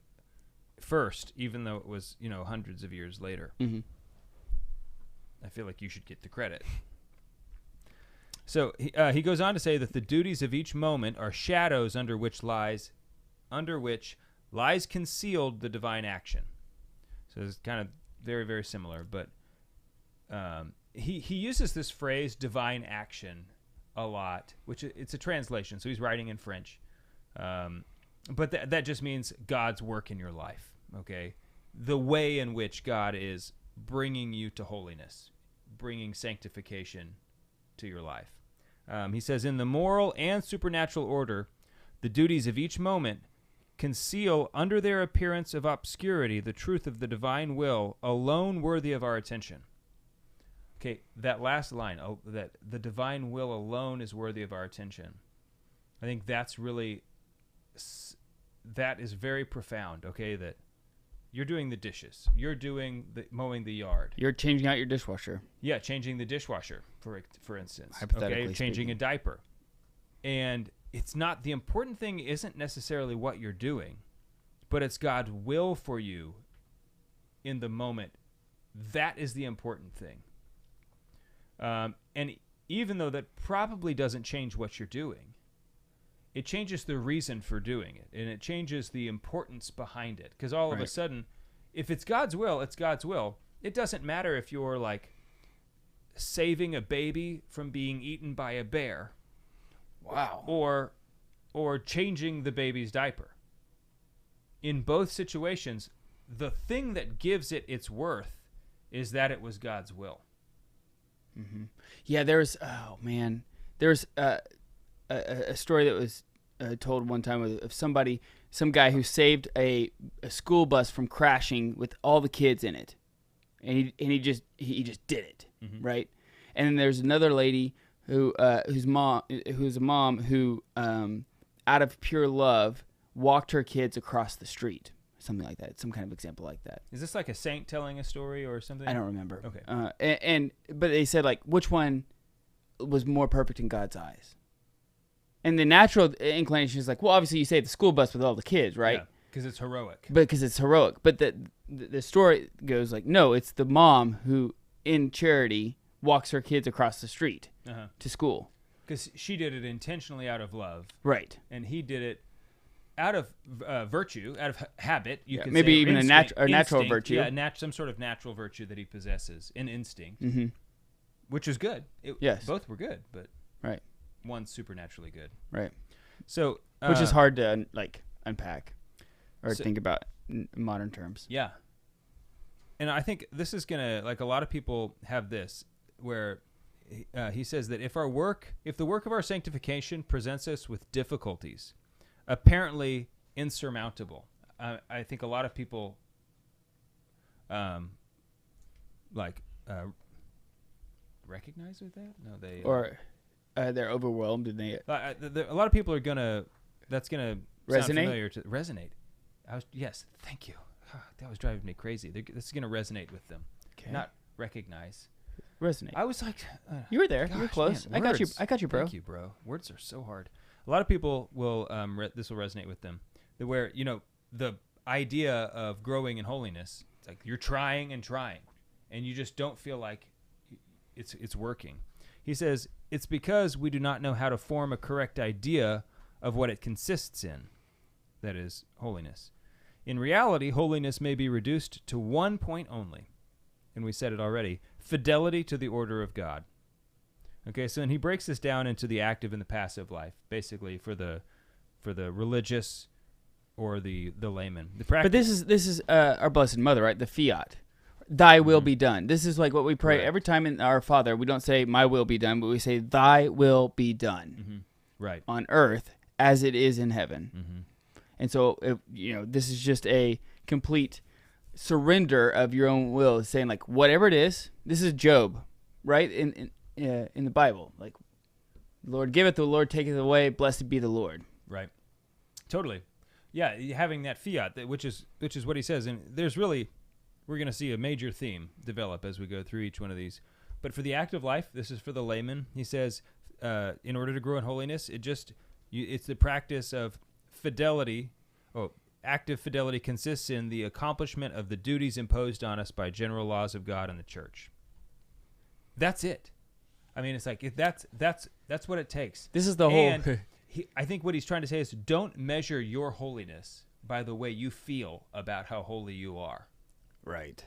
first, even though it was, you know, hundreds of years later. Mm-hmm. I feel like you should get the credit. So he goes on to say that the duties of each moment are shadows under which lies concealed the divine action. So it's kind of very, very similar, but he uses this phrase divine action a lot, which it's a translation. So he's writing in French, but that just means God's work in your life. Okay, the way in which God is bringing you to holiness, bringing sanctification to your life. He says, in the moral and supernatural order, the duties of each moment conceal under their appearance of obscurity the truth of the divine will alone worthy of our attention. Okay, that last line, that the divine will alone is worthy of our attention. I think that is very profound, okay, that you're doing the dishes. You're mowing the yard. You're changing out your dishwasher. Yeah, changing the dishwasher, for instance. Hypothetically okay, changing speaking. a diaper. And it's not, the important thing isn't necessarily what you're doing, but it's God's will for you in the moment. That is the important thing. And even though that probably doesn't change what you're doing, it changes the reason for doing it, and it changes the importance behind it. Because all of a sudden, if it's God's will, it's God's will. It doesn't matter if you're like saving a baby from being eaten by a bear. Wow. Or changing the baby's diaper. In both situations, the thing that gives it its worth is that it was God's will. Mm-hmm. Yeah, there's a story that was told one time of some guy who saved a school bus from crashing with all the kids in it, and he just did it, right? And then there's another lady who's a mom who out of pure love walked her kids across the street, something like that, some kind of example like that. Is this like a saint telling a story or something? I don't remember. Okay. But they said like which one was more perfect in God's eyes. And the natural inclination is like, well, obviously you saved the school bus with all the kids, right? Yeah, because it's heroic. Because it's heroic. But the story goes like, no, it's the mom who, in charity, walks her kids across the street to school. Because she did it intentionally out of love. Right. And he did it out of virtue, out of habit. You could maybe say, even instinct, a natural virtue. Yeah, some sort of natural virtue that he possesses, an instinct, which is good. Yes. Both were good, but right. One's supernaturally good. Right. So, which is hard to unpack or think about in modern terms. Yeah. And I think this is gonna, like, a lot of people have this where he says that if the work of our sanctification presents us with difficulties, apparently insurmountable, I think a lot of people recognize with that. No, they they're overwhelmed and they a lot of people are gonna. That's gonna sound familiar to resonate. Yes, thank you. That was driving me crazy. This is gonna resonate with them, not recognize. Resonate. I was like, you were there. You were close. Man, I got you. I got you, bro. Thank you, bro. Words are so hard. A lot of people will. This will resonate with them. Where the idea of growing in holiness, it's like you're trying and trying, and you just don't feel like it's working. He says it's because we do not know how to form a correct idea of what it consists in. That is holiness. In reality, holiness may be reduced to one point only, and we said it already: fidelity to the order of God. Okay, so then he breaks this down into the active and the passive life, basically for the religious or the layman. But this is our Blessed Mother, right? The fiat. Thy will be done. This is like what we pray every time in Our Father. We don't say my will be done, but we say thy will be done. Right. On earth as it is in heaven. And so, this is just a complete surrender of your own will, saying like, whatever it is, this is Job, right? In the Bible, like, the Lord giveth, the Lord taketh away, blessed be the Lord. Right. Totally. Yeah, having that fiat, which is what he says. And there's really, we're going to see a major theme develop as we go through each one of these. But for the active life, this is for the layman. He says, in order to grow in holiness, it's the practice of fidelity. Active fidelity consists in the accomplishment of the duties imposed on us by general laws of God and the church. That's it. I mean, it's like that's what it takes. This is the whole. I think what he's trying to say is, don't measure your holiness by the way you feel about how holy you are. Right.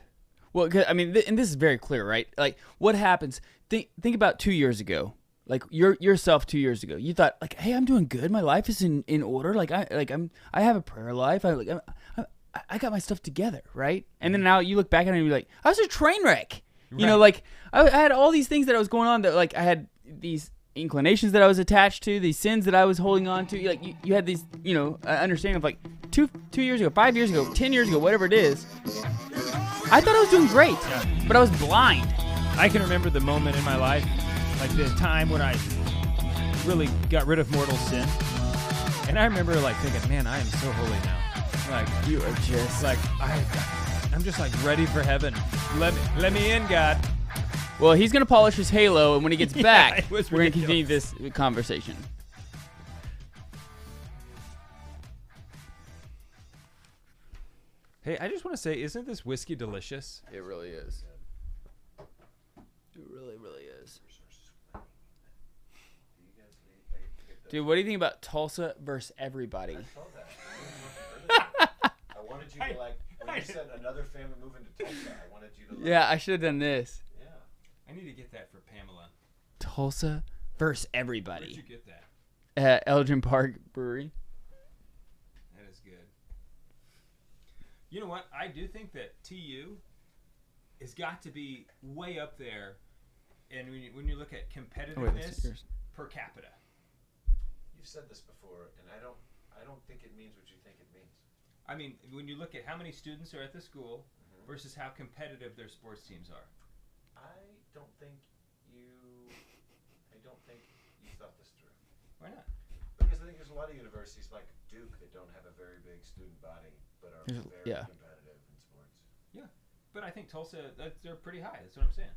Well, I mean, and this is very clear, right? Like, what happens? Think about 2 years ago. Like yourself 2 years ago, you thought like, "Hey, I'm doing good. My life is in order. I have a prayer life. I got my stuff together, right?" And then now you look back at it and you're like, "I was a train wreck." Right. You know, like I had all these things that was going on that, like, I had these inclinations that I was attached to, these sins that I was holding on to. Like you had these, understanding of like 2 years ago, 5 years ago, 10 years ago, whatever it is. I thought I was doing great, but I was blind. I can remember the moment in my life, like the time when I really got rid of mortal sin. And I remember like thinking, man, I am so holy now. Like, you are just like, I'm just like ready for heaven. Let me in, God. Well, he's going to polish his halo, and when he gets back, we're going to continue this conversation. Hey, I just want to say, isn't this whiskey delicious? It really is. It really, really is. Dude, what do you think about Tulsa versus everybody? I saw that. I wanted you to, like, when you said another family moving to Tulsa, I wanted you to, like, yeah, I should have done this. Yeah. I need to get that for Pamela. Tulsa versus everybody. Where'd you get that? At Elgin Park Brewery. That is good. You know what? I do think that TU has got to be way up there, and when you look at competitiveness per capita. You've said this before, and I don't think it means what you think it means. I mean, when you look at how many students are at the school versus how competitive their sports teams are. I don't think you thought this through. Why not? Because I think there's a lot of universities like Duke that don't have a very big student body, but are very competitive in sports. Yeah, but I think Tulsa, they're pretty high. That's what I'm saying.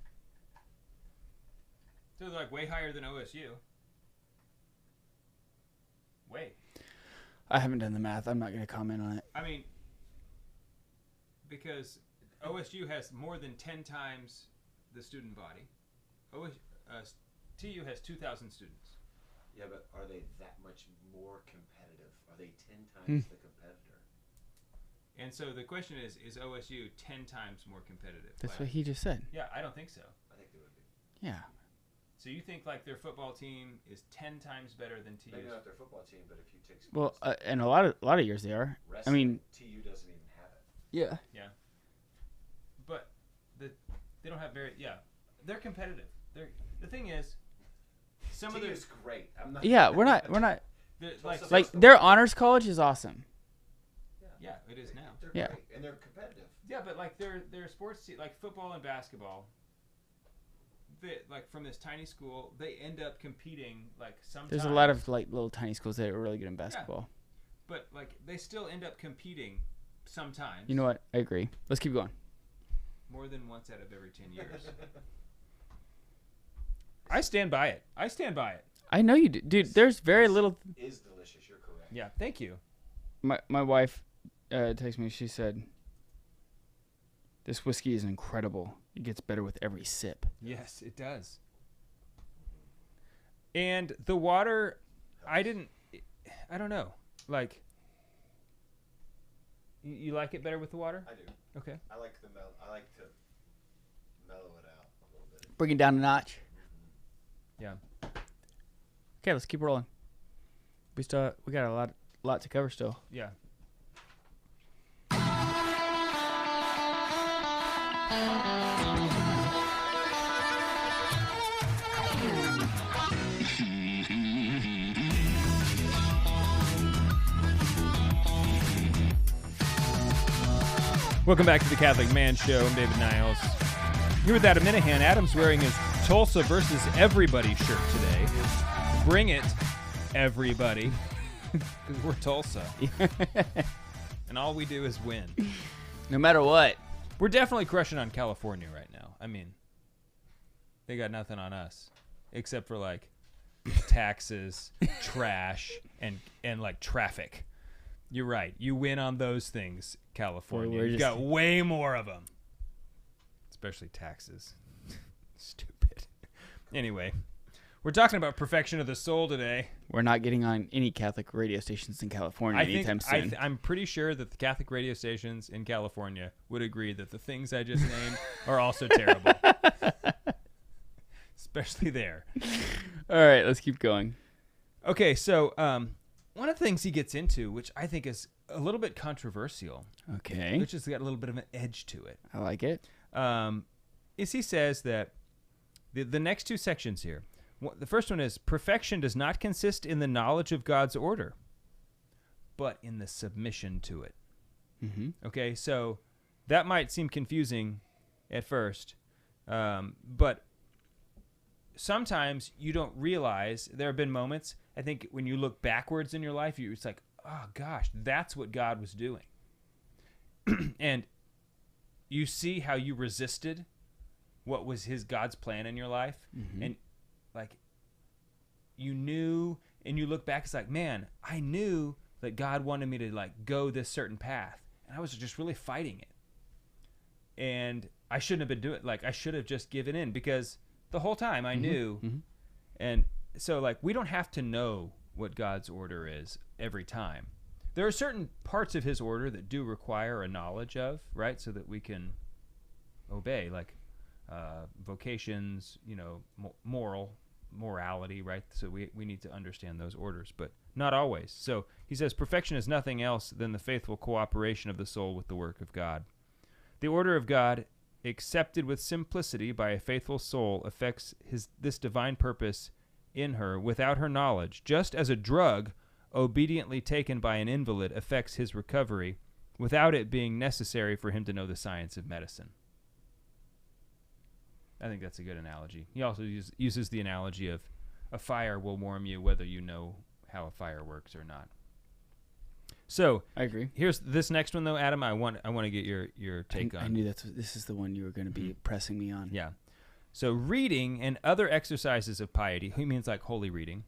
So they're like way higher than OSU. Way. I haven't done the math. I'm not going to comment on it. I mean, because OSU has more than 10 times the student body. TU has 2,000 students. Yeah, but are they that much more competitive? Are they 10 times the competitor? And so the question is OSU 10 times more competitive? That's what he just said. Yeah, I don't think so. I think they would be. Yeah. So you think like their football team is 10 times better than TU's? Maybe not their football team, but if you take sports, and a lot of years they are. Wrestling, I mean, TU doesn't even have it. Yeah. Yeah. But they don't have they're competitive. The thing is, some of their TU's great. I'm not. Yeah, we're not. like their honors college is awesome. Yeah, it is now. They're great, and they're competitive. Yeah, but like their sports team, like football and basketball, like from this tiny school, they end up competing like sometimes. There's a lot of like little tiny schools that are really good in basketball. Yeah. But like they still end up competing sometimes. You know what? I agree. Let's keep going. More than once out of every 10 years. I stand by it. I know you do. Dude, there's very little. It is delicious. You're correct. Yeah, thank you. My wife texted me. She said, "This whiskey is incredible. It gets better with every sip." Yes, it does. And the water, I don't know. Like, you like it better with the water? I do. Okay. I like to mellow it out a little bit. Bring it down a notch. Yeah. Okay, let's keep rolling. We got a lot to cover still. Yeah. Welcome back to the Catholic Man Show. I'm David Niles. Here with Adam Minahan. Adam's wearing his Tulsa versus everybody shirt today. Bring it, everybody. Because we're Tulsa. And all we do is win. No matter what. We're definitely crushing on California right now. I mean, they got nothing on us. Except for, like, taxes, trash, and like, traffic. You're right. You win on those things, California. You've got way more of them. Especially taxes. Stupid. Anyway, we're talking about perfection of the soul today. We're not getting on any Catholic radio stations in California anytime soon. I'm pretty sure that the Catholic radio stations in California would agree that the things I just named are also terrible. Especially there. All right, let's keep going. Okay, so one of the things he gets into, which I think is a little bit controversial, okay, which has got a little bit of an edge to it. I like it. Is he says that the next two sections here. The first one is perfection does not consist in the knowledge of God's order, but in the submission to it. Mm-hmm. Okay, so that might seem confusing at first, but sometimes you don't realize. There have been moments, I think, when you look backwards in your life, it's like, oh gosh, that's what God was doing. And you see how you resisted what was God's plan in your life. Mm-hmm. And like you knew, and you look back, it's like, man, I knew that God wanted me to like go this certain path, and I was just really fighting it. And I shouldn't have been doing it. Like, I should have just given in, because the whole time I knew. Mm-hmm. And so, like, we don't have to know what God's order is every time. There are certain parts of his order that do require a knowledge of, right? So that we can obey, like vocations, morality, right? So we need to understand those orders, but not always. So he says perfection is nothing else than the faithful cooperation of the soul with the work of God. The order of God, accepted with simplicity by a faithful soul, affects this divine purpose in her without her knowledge, just as a drug obediently taken by an invalid affects his recovery without it being necessary for him to know the science of medicine. I think that's a good analogy. He also uses the analogy of a fire will warm you whether you know how a fire works or not. So I agree. Here's this next one, though, Adam. I want to get your take on. I knew this is the one you were going to be pressing me on. Yeah. So reading and other exercises of piety, he means like holy reading,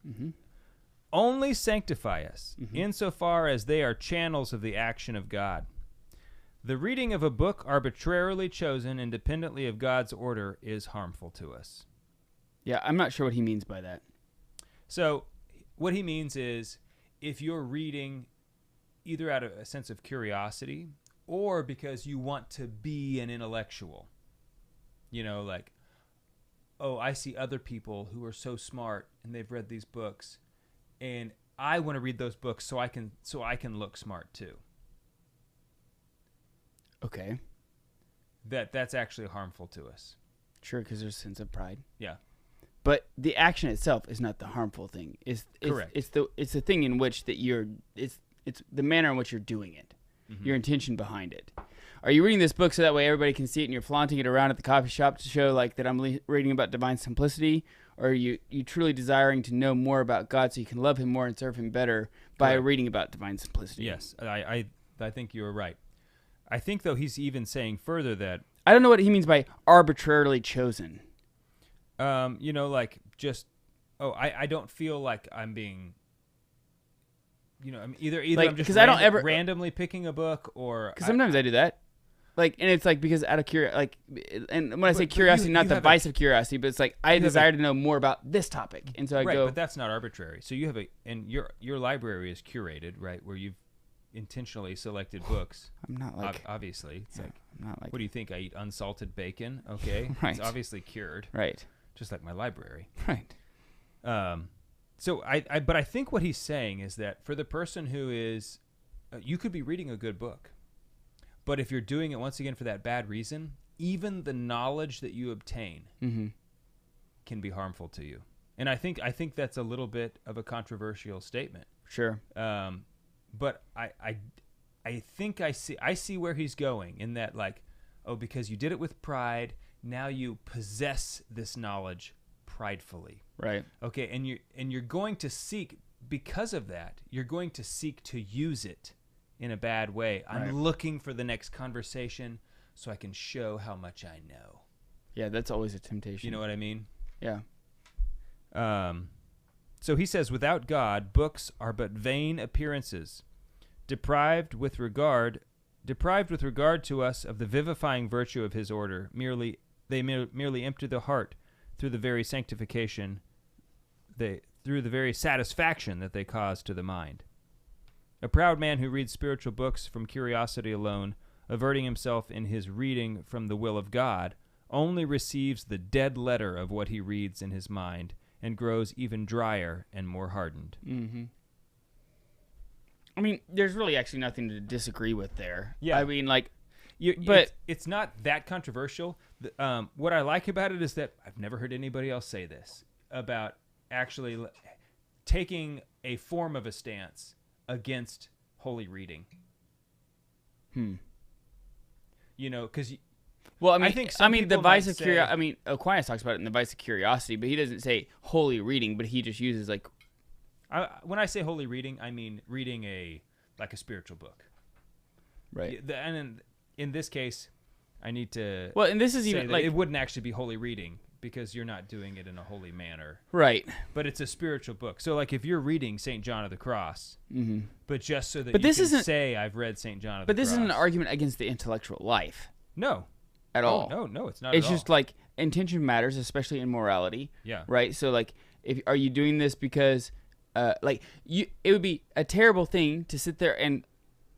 only sanctify us insofar as they are channels of the action of God. The reading of a book arbitrarily chosen independently of God's order is harmful to us. Yeah, I'm not sure what he means by that. So what he means is if you're reading either out of a sense of curiosity or because you want to be an intellectual, like, oh, I see other people who are so smart and they've read these books, and I want to read those books so I can look smart too. Okay. That's actually harmful to us. Sure, because there's a sense of pride. Yeah. But the action itself is not the harmful thing. Correct. It's the thing in which that it's the manner in which you're doing it, your intention behind it. are you reading this book so that way everybody can see it and you're flaunting it around at the coffee shop to show like that I'm reading about divine simplicity? Or are you truly desiring to know more about God so you can love him more and serve him better by reading about divine simplicity? Yes, I think you were right. I think, though, he's even saying further that... I don't know what he means by arbitrarily chosen. You know, like just... Oh, I don't feel like I'm being... You know, either like, I'm just randomly picking a book or... Because sometimes I do that. Like, and it's like because out of curiosity, like, and when I say curiosity, not the vice of curiosity, but it's like I desire to know more about this topic, and so I go. But that's not arbitrary. So you have and your library is curated, right? Where you've intentionally selected books. I'm not like obviously. It's like I'm not like. What do you think? I eat unsalted bacon. Okay, right. It's obviously cured. Right. Just like my library. Right. So but I think what he's saying is that for the person who is, you could be reading a good book. But if you're doing it, once again, for that bad reason, even the knowledge that you obtain can be harmful to you. And I think that's a little bit of a controversial statement. Sure. But I think I see where he's going in that, like, oh, because you did it with pride, now you possess this knowledge pridefully. Right. Okay, and you're going to seek, because of that, you're going to seek to use it in a bad way. I'm looking for the next conversation so I can show how much I know. Yeah, that's always a temptation. You know what I mean? Yeah. So he says, without God, books are but vain appearances, deprived with regard to us of the vivifying virtue of his order. They merely empty the heart through the very sanctification, through the very satisfaction that they cause to the mind. A proud man who reads spiritual books from curiosity alone, averting himself in his reading from the will of God, only receives the dead letter of what he reads in his mind and grows even drier and more hardened. Mm-hmm. I mean, there's really actually nothing to disagree with there. Yeah. I mean, like, but it's not that controversial. What I like about it is that I've never heard anybody else say this about actually taking a form of a stance against holy reading. You know, because well, I mean, the vice of curiosity. I mean, Aquinas talks about it in the vice of curiosity, but he doesn't say holy reading, but he just uses like. When I say holy reading, I mean reading a spiritual book. Right. And in this case, I need to. Well, and this is even like it wouldn't actually be holy reading because you're not doing it in a holy manner. Right. But it's a spiritual book. So, like, if you're reading St. John of the Cross, but just so that but you this can isn't, say I've read St. John of but the Cross. this isn't an argument against the intellectual life. No. At all. No, it's not It's at all. just like intention matters, especially in morality. Yeah. Right? So, like, are you doing this because, it would be a terrible thing to sit there and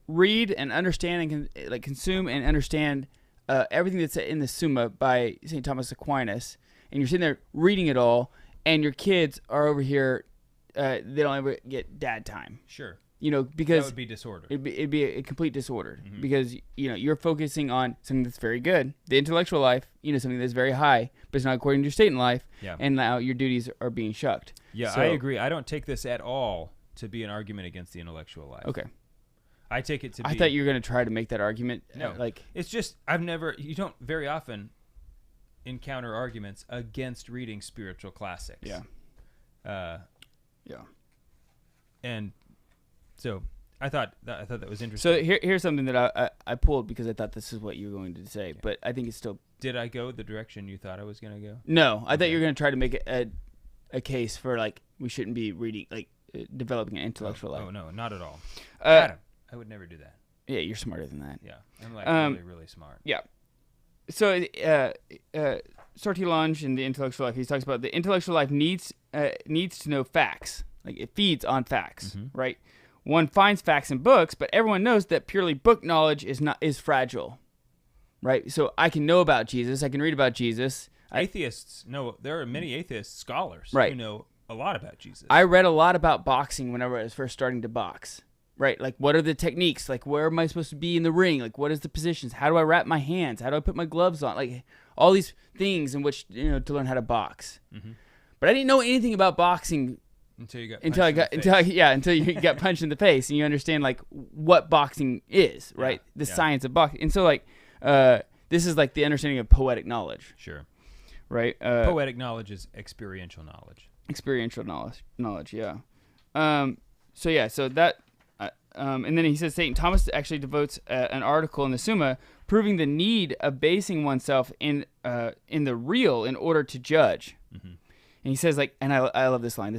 read and understand and consume and understand everything that's in the Summa by St. Thomas Aquinas, and you're sitting there reading it all, and your kids are over here, they don't ever get dad time. Sure. You know, because that would be disorder. It'd be a complete disorder because, you know, you're focusing on something that's very good, the intellectual life, you know, something that's very high, but it's not according to your state in life. Yeah. And now your duties are being shucked. Yeah, so, I agree. I don't take this at all to be an argument against the intellectual life. Okay. I take it to be. I thought you were going to try to make that argument. No. It's just, you don't very often encounter arguments against reading spiritual classics. Yeah. Yeah. And so I thought that was interesting. So here's something that I pulled because I thought this is what you were going to say, but I think it's still. Did I go the direction you thought I was going to go? No, I thought you were going to try to make a case for we shouldn't be reading developing an intellectual life. Oh no, not at all. Adam, I would never do that. Yeah, you're smarter than that. Yeah, I'm really, really smart. Yeah. So, Sortilonge in the intellectual life, he talks about the intellectual life needs to know facts. Like, it feeds on facts, right? One finds facts in books, but everyone knows that purely book knowledge is fragile, right? So I can know about Jesus, I can read about Jesus. Atheists know. There are many atheist scholars who know a lot about Jesus. I read a lot about boxing whenever I was first starting to box. Right, like what are the techniques? Like where am I supposed to be in the ring? Like what is the positions? How do I wrap my hands? How do I put my gloves on? Like all these things in which to learn how to box. But I didn't know anything about boxing Until you got until you got punched in the face and you understand like what boxing is, right? The science of boxing. And so like this is like the understanding of poetic knowledge. Sure. Right? Poetic knowledge is experiential knowledge. Experiential knowledge, yeah. So that and then he says St. Thomas actually devotes an article in the Summa proving the need of basing oneself in the real in order to judge. Mm-hmm. And he says, like, and I love this line.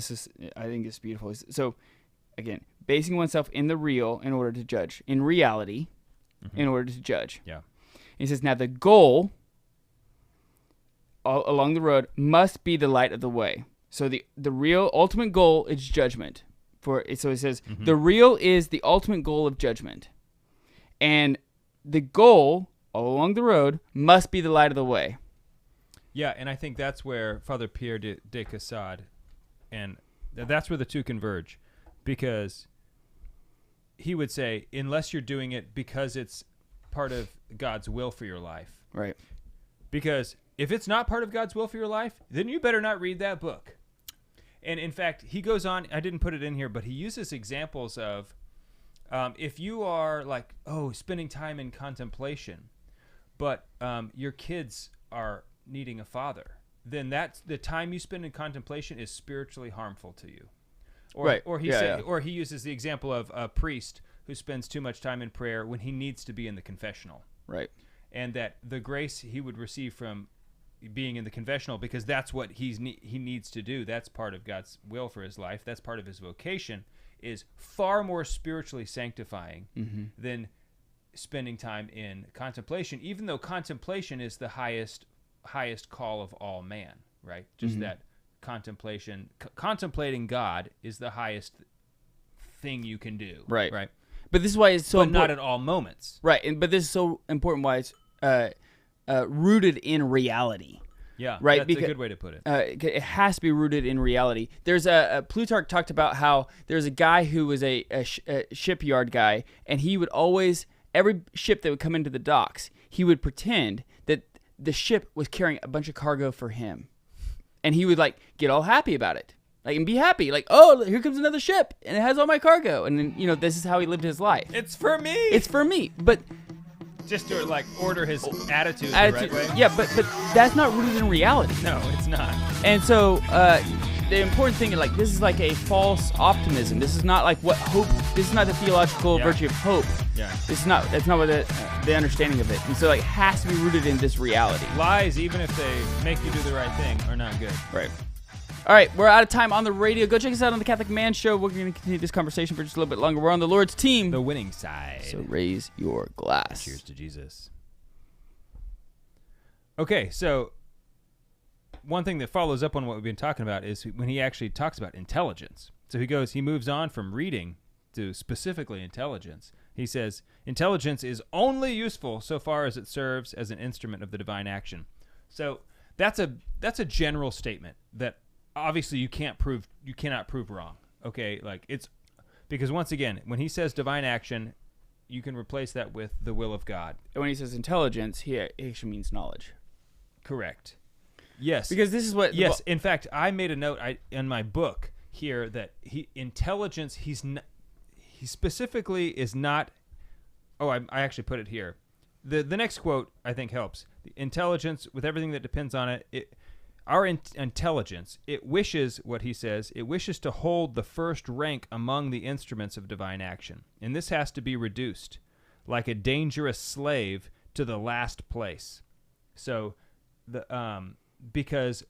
I think it's beautiful. So, again, basing oneself in the real in order to judge, in reality, in order to judge. Yeah. And he says, now the goal along the road must be the light of the way. So the real ultimate goal is judgment. So he says, the real is the ultimate goal of judgment, and the goal all along the road must be the light of the way. Yeah, and I think that's where Father Pierre de Caussade, and that's where the two converge, because he would say, unless you're doing it because it's part of God's will for your life. Right. Because if it's not part of God's will for your life, then you better not read that book. And in fact, he goes on, I didn't put it in here, but he uses examples of if you are like, spending time in contemplation, but your kids are needing a father, then that's the time you spend in contemplation is spiritually harmful to you. Or he uses the example of a priest who spends too much time in prayer when he needs to be in the confessional. Right. And that the grace he would receive from being in the confessional, because that's what he needs to do, that's part of God's will for his life, that's part of his vocation, is far more spiritually sanctifying than spending time in contemplation, even though contemplation is the highest call of all man, right? Just that contemplation, contemplating God is the highest thing you can do. Right. Right. But this is why it's so important. Not at all moments. Right. But this is so important why it's rooted in reality. Yeah. Right. That's a good way to put it. It has to be rooted in reality. There's Plutarch talked about how there's a guy who was a shipyard guy, and he would always, every ship that would come into the docks, he would pretend that the ship was carrying a bunch of cargo for him, and he would like get all happy about it, like, and be happy, like, oh, here comes another ship and it has all my cargo, and then this is how he lived his life. It's for me. It's for me. But just to like order his attitude the right way. Yeah, but that's not rooted in reality. No, it's not. And so the important thing is, like, this is like a false optimism. This is not like what hope. This is not the theological virtue of hope. Yeah. That's not what the understanding of it. And so, like, it has to be rooted in this reality. Lies, even if they make you do the right thing, are not good. Right. All right, we're out of time on the radio. Go check us out on the Catholic Man Show. We're going to continue this conversation for just a little bit longer. We're on the Lord's team. The winning side. So raise your glass. Cheers to Jesus. Okay, so one thing that follows up on what we've been talking about is when he actually talks about intelligence. So he moves on from reading to specifically intelligence. He says, intelligence is only useful so far as it serves as an instrument of the divine action. So that's a general statement that obviously you cannot prove wrong. Okay, like it's because once again, when he says divine action, you can replace that with the will of God. And when he says intelligence, he actually means knowledge. Correct. Yes. Because this is what... Yes. In fact, I made a note in my book here that intelligence, he specifically is not... Oh, I actually put it here. The next quote, I think, helps. The intelligence, with everything that depends on it, our intelligence, it wishes, what he says, it wishes to hold the first rank among the instruments of divine action. And this has to be reduced, like a dangerous slave, to the last place. So, because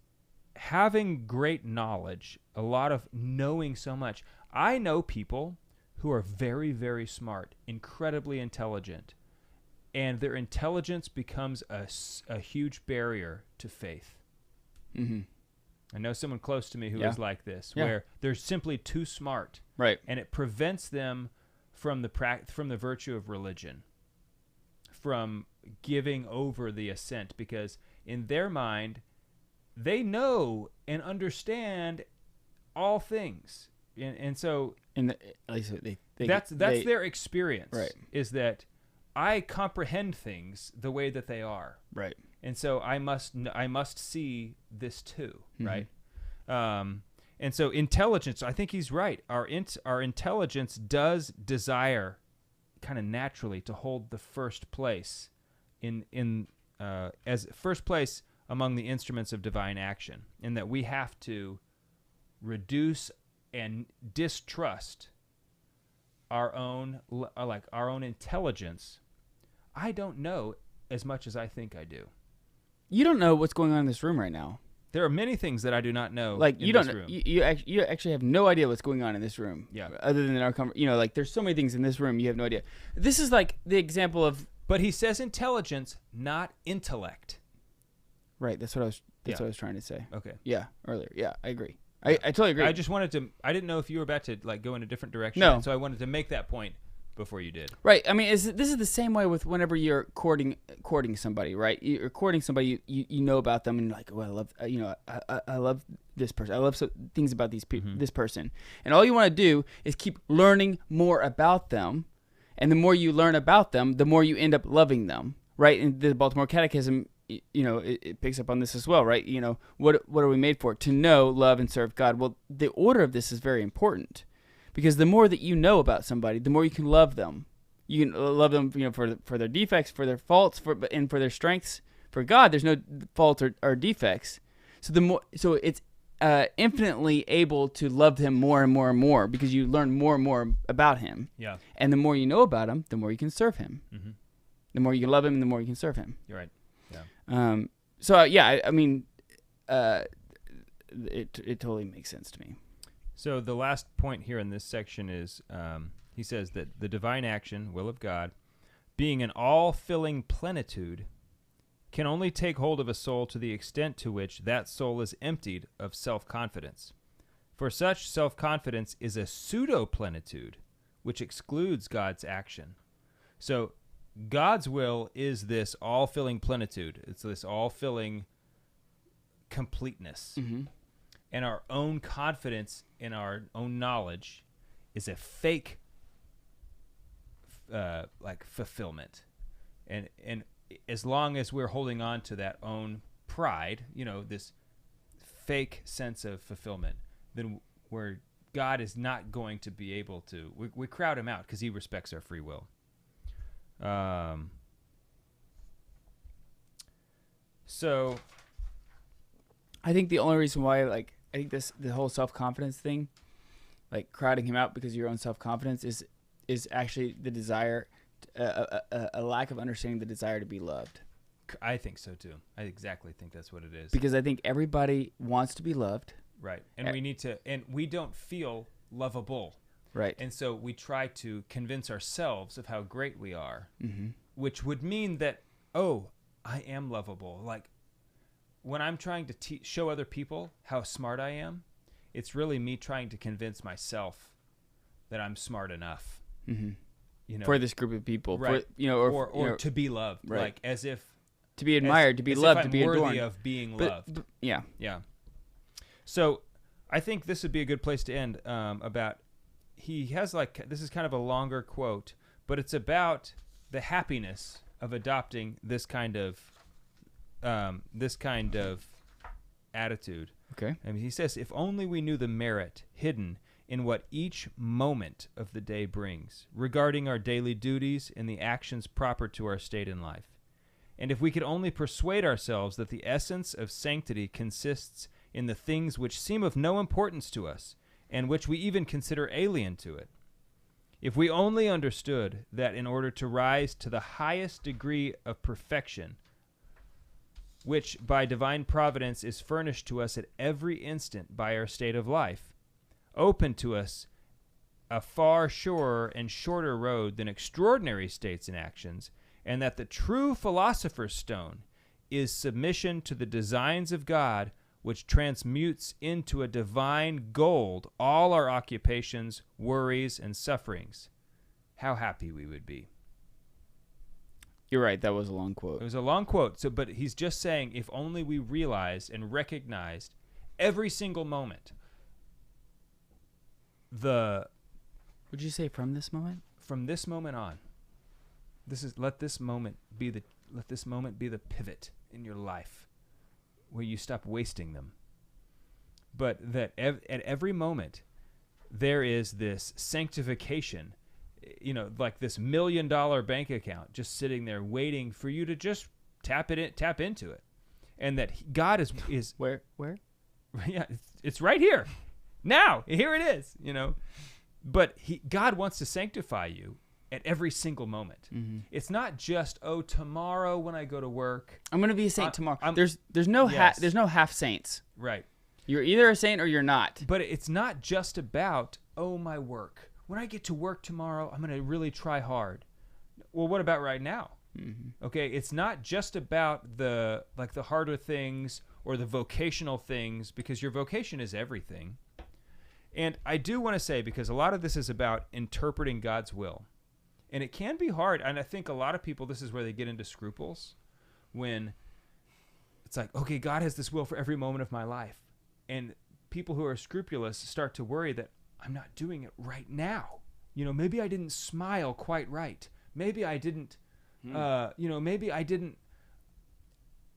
having great knowledge, a lot of knowing so much, I know people who are very, very smart, incredibly intelligent, and their intelligence becomes a huge barrier to faith. Mm-hmm. I know someone close to me who is like this, where they're simply too smart, right? And it prevents them from the virtue of religion, from giving over the assent, because in their mind, they know and understand all things, and so at least that's their experience, right? Is that I comprehend things the way that they are, right? And so I must see this too, right? And so intelligence, I think he's right. Our intelligence does desire kind of naturally to hold the first place as first place among the instruments of divine action, in that we have to reduce and distrust our own intelligence. I don't know as much as I think I do. You don't know what's going on in this room right now. There are many things that I do not know. Like in you this don't, room. you actually have no idea what's going on in this room. Yeah. Other than our, like there's so many things in this room you have no idea. This is like the example of. But he says intelligence, not intellect. Right. That's what I was trying to say. Okay. Yeah. Earlier. Yeah. I agree. I totally agree. I just wanted to. I didn't know if you were about to like go in a different direction. No. So I wanted to make that point before you did. Right. I mean, this is the same way with whenever you're courting somebody, right? You're courting somebody, you know about them, and you're like, oh, I love, I love this person. I love things about these people, this person, and all you want to do is keep learning more about them, and the more you learn about them, the more you end up loving them, right? And the Baltimore Catechism, it picks up on this as well, right? What are we made for? To know, love, and serve God. Well, the order of this is very important. Because the more that you know about somebody, the more you can love them. You can love them, for their defects, for their faults, and for their strengths. For God, there's no faults or defects. So it's infinitely able to love Him more and more and more because you learn more and more about Him. Yeah. And the more you know about Him, the more you can serve Him. Mm-hmm. The more you can love Him, the more you can serve Him. You're right. Yeah. I mean, it totally makes sense to me. So the last point here in this section is he says that the divine action, will of God, being an all-filling plenitude, can only take hold of a soul to the extent to which that soul is emptied of self-confidence. For such self-confidence is a pseudo-plenitude, which excludes God's action. So God's will is this all-filling plenitude. It's this all-filling completeness. Mm-hmm. And our own confidence in our own knowledge is a fake, fulfillment, and as long as we're holding on to that own pride, this fake sense of fulfillment, then God is not going to be able to. We crowd Him out because He respects our free will. So, I think the only reason why, I think the whole self-confidence thing, like crowding Him out because of your own self-confidence is actually the desire, a lack of understanding the desire to be loved. I think so too. I exactly think that's what it is. Because I think everybody wants to be loved. Right. And we don't feel lovable. Right. And so we try to convince ourselves of how great we are, which would mean that, I am lovable. Like, when I'm trying to show other people how smart I am, it's really me trying to convince myself that I'm smart enough. Mm-hmm. For this group of people, right? Or to be loved, right. Like as if to be admired, to be loved, to be worthy adorned, of being loved. But, yeah. So, I think this would be a good place to end. He has this is kind of a longer quote, but it's about the happiness of adopting this kind of attitude. Okay. I mean, he says, if only we knew the merit hidden in what each moment of the day brings, regarding our daily duties and the actions proper to our state in life. And if we could only persuade ourselves that the essence of sanctity consists in the things which seem of no importance to us, and which we even consider alien to it. If we only understood that in order to rise to the highest degree of perfection, which by divine providence is furnished to us at every instant by our state of life, open to us a far surer and shorter road than extraordinary states and actions, and that the true philosopher's stone is submission to the designs of God, which transmutes into a divine gold all our occupations, worries, and sufferings, how happy we would be. You're right. That was a long quote. It was a long quote. But he's just saying, if only we realized and recognized every single moment. Would you say from this moment? From this moment on. Let this moment be the pivot in your life, where you stop wasting them. but that at every moment there is this sanctification, like this $1 million bank account just sitting there waiting for you to just tap into it. And that God is where? Yeah, it's right here. Now, here it is, But God wants to sanctify you at every single moment. Mm-hmm. It's not just, tomorrow when I go to work, I'm going to be a saint tomorrow. There's no half saints. Right. You're either a saint or you're not. But it's not just about, my work. When I get to work tomorrow, I'm going to really try hard. Well, what about right now? Mm-hmm. Okay, it's not just about the harder things or the vocational things, because your vocation is everything. And I do want to say, because a lot of this is about interpreting God's will. And it can be hard. And I think a lot of people, this is where they get into scruples, when it's like, okay, God has this will for every moment of my life. And people who are scrupulous start to worry that I'm not doing it right now. Maybe I didn't smile quite right. Maybe I didn't, maybe I didn't,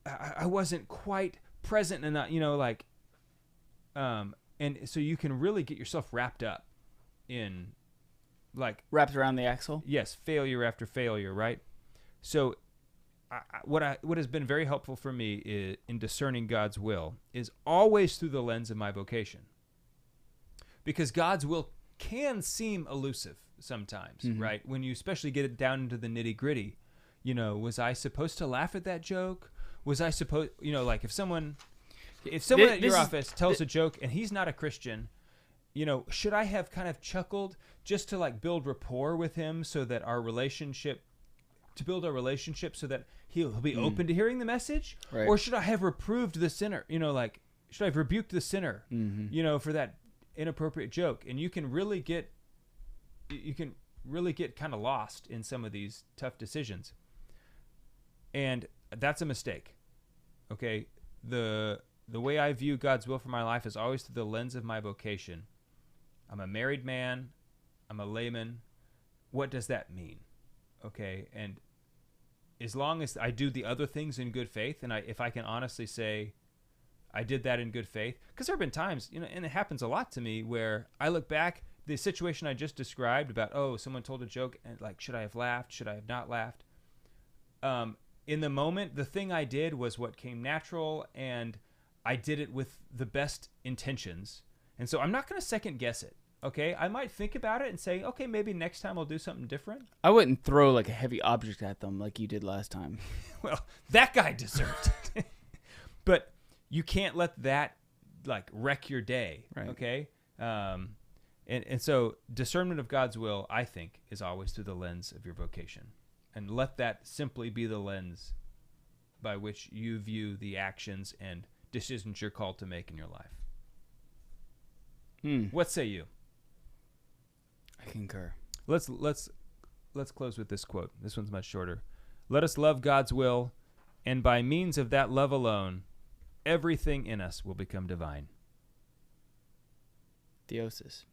I wasn't quite present enough, and so you can really get yourself wrapped up in wrapped around the axle. Yes, failure after failure, right? So what has been very helpful for me in discerning God's will is always through the lens of my vocation. Because God's will can seem elusive sometimes, Mm-hmm. right? When you especially get it down into the nitty-gritty. Was I supposed to laugh at that joke? Was I supposed, if someone at your office tells a joke and he's not a Christian, should I have kind of chuckled just to build rapport with him so that build our relationship so that he'll be open to hearing the message? Right. Or should I have reproved the sinner? Should I have rebuked the sinner, Mm-hmm. for that inappropriate joke? And you can really get kind of lost in some of these tough decisions. And that's a mistake. Okay? The way I view God's will for my life is always through the lens of my vocation. I'm a married man. I'm a layman. What does that mean? Okay? And as long as I do the other things in good faith, and if I can honestly say I did that in good faith, because there have been times, and it happens a lot to me, where I look back, the situation I just described about, someone told a joke, and should I have laughed? Should I have not laughed? In the moment, the thing I did was what came natural, and I did it with the best intentions. And so I'm not going to second guess it. Okay, I might think about it and say, okay, maybe next time I'll do something different. I wouldn't throw a heavy object at them like you did last time. Well, that guy deserved it. But you can't let that wreck your day. Right. Okay. And so discernment of God's will, I think, is always through the lens of your vocation, and let that simply be the lens by which you view the actions and decisions you're called to make in your life. What say you? I concur. Let's close with this quote. This one's much shorter. Let us love God's will, and by means of that love alone, everything in us will become divine. Theosis.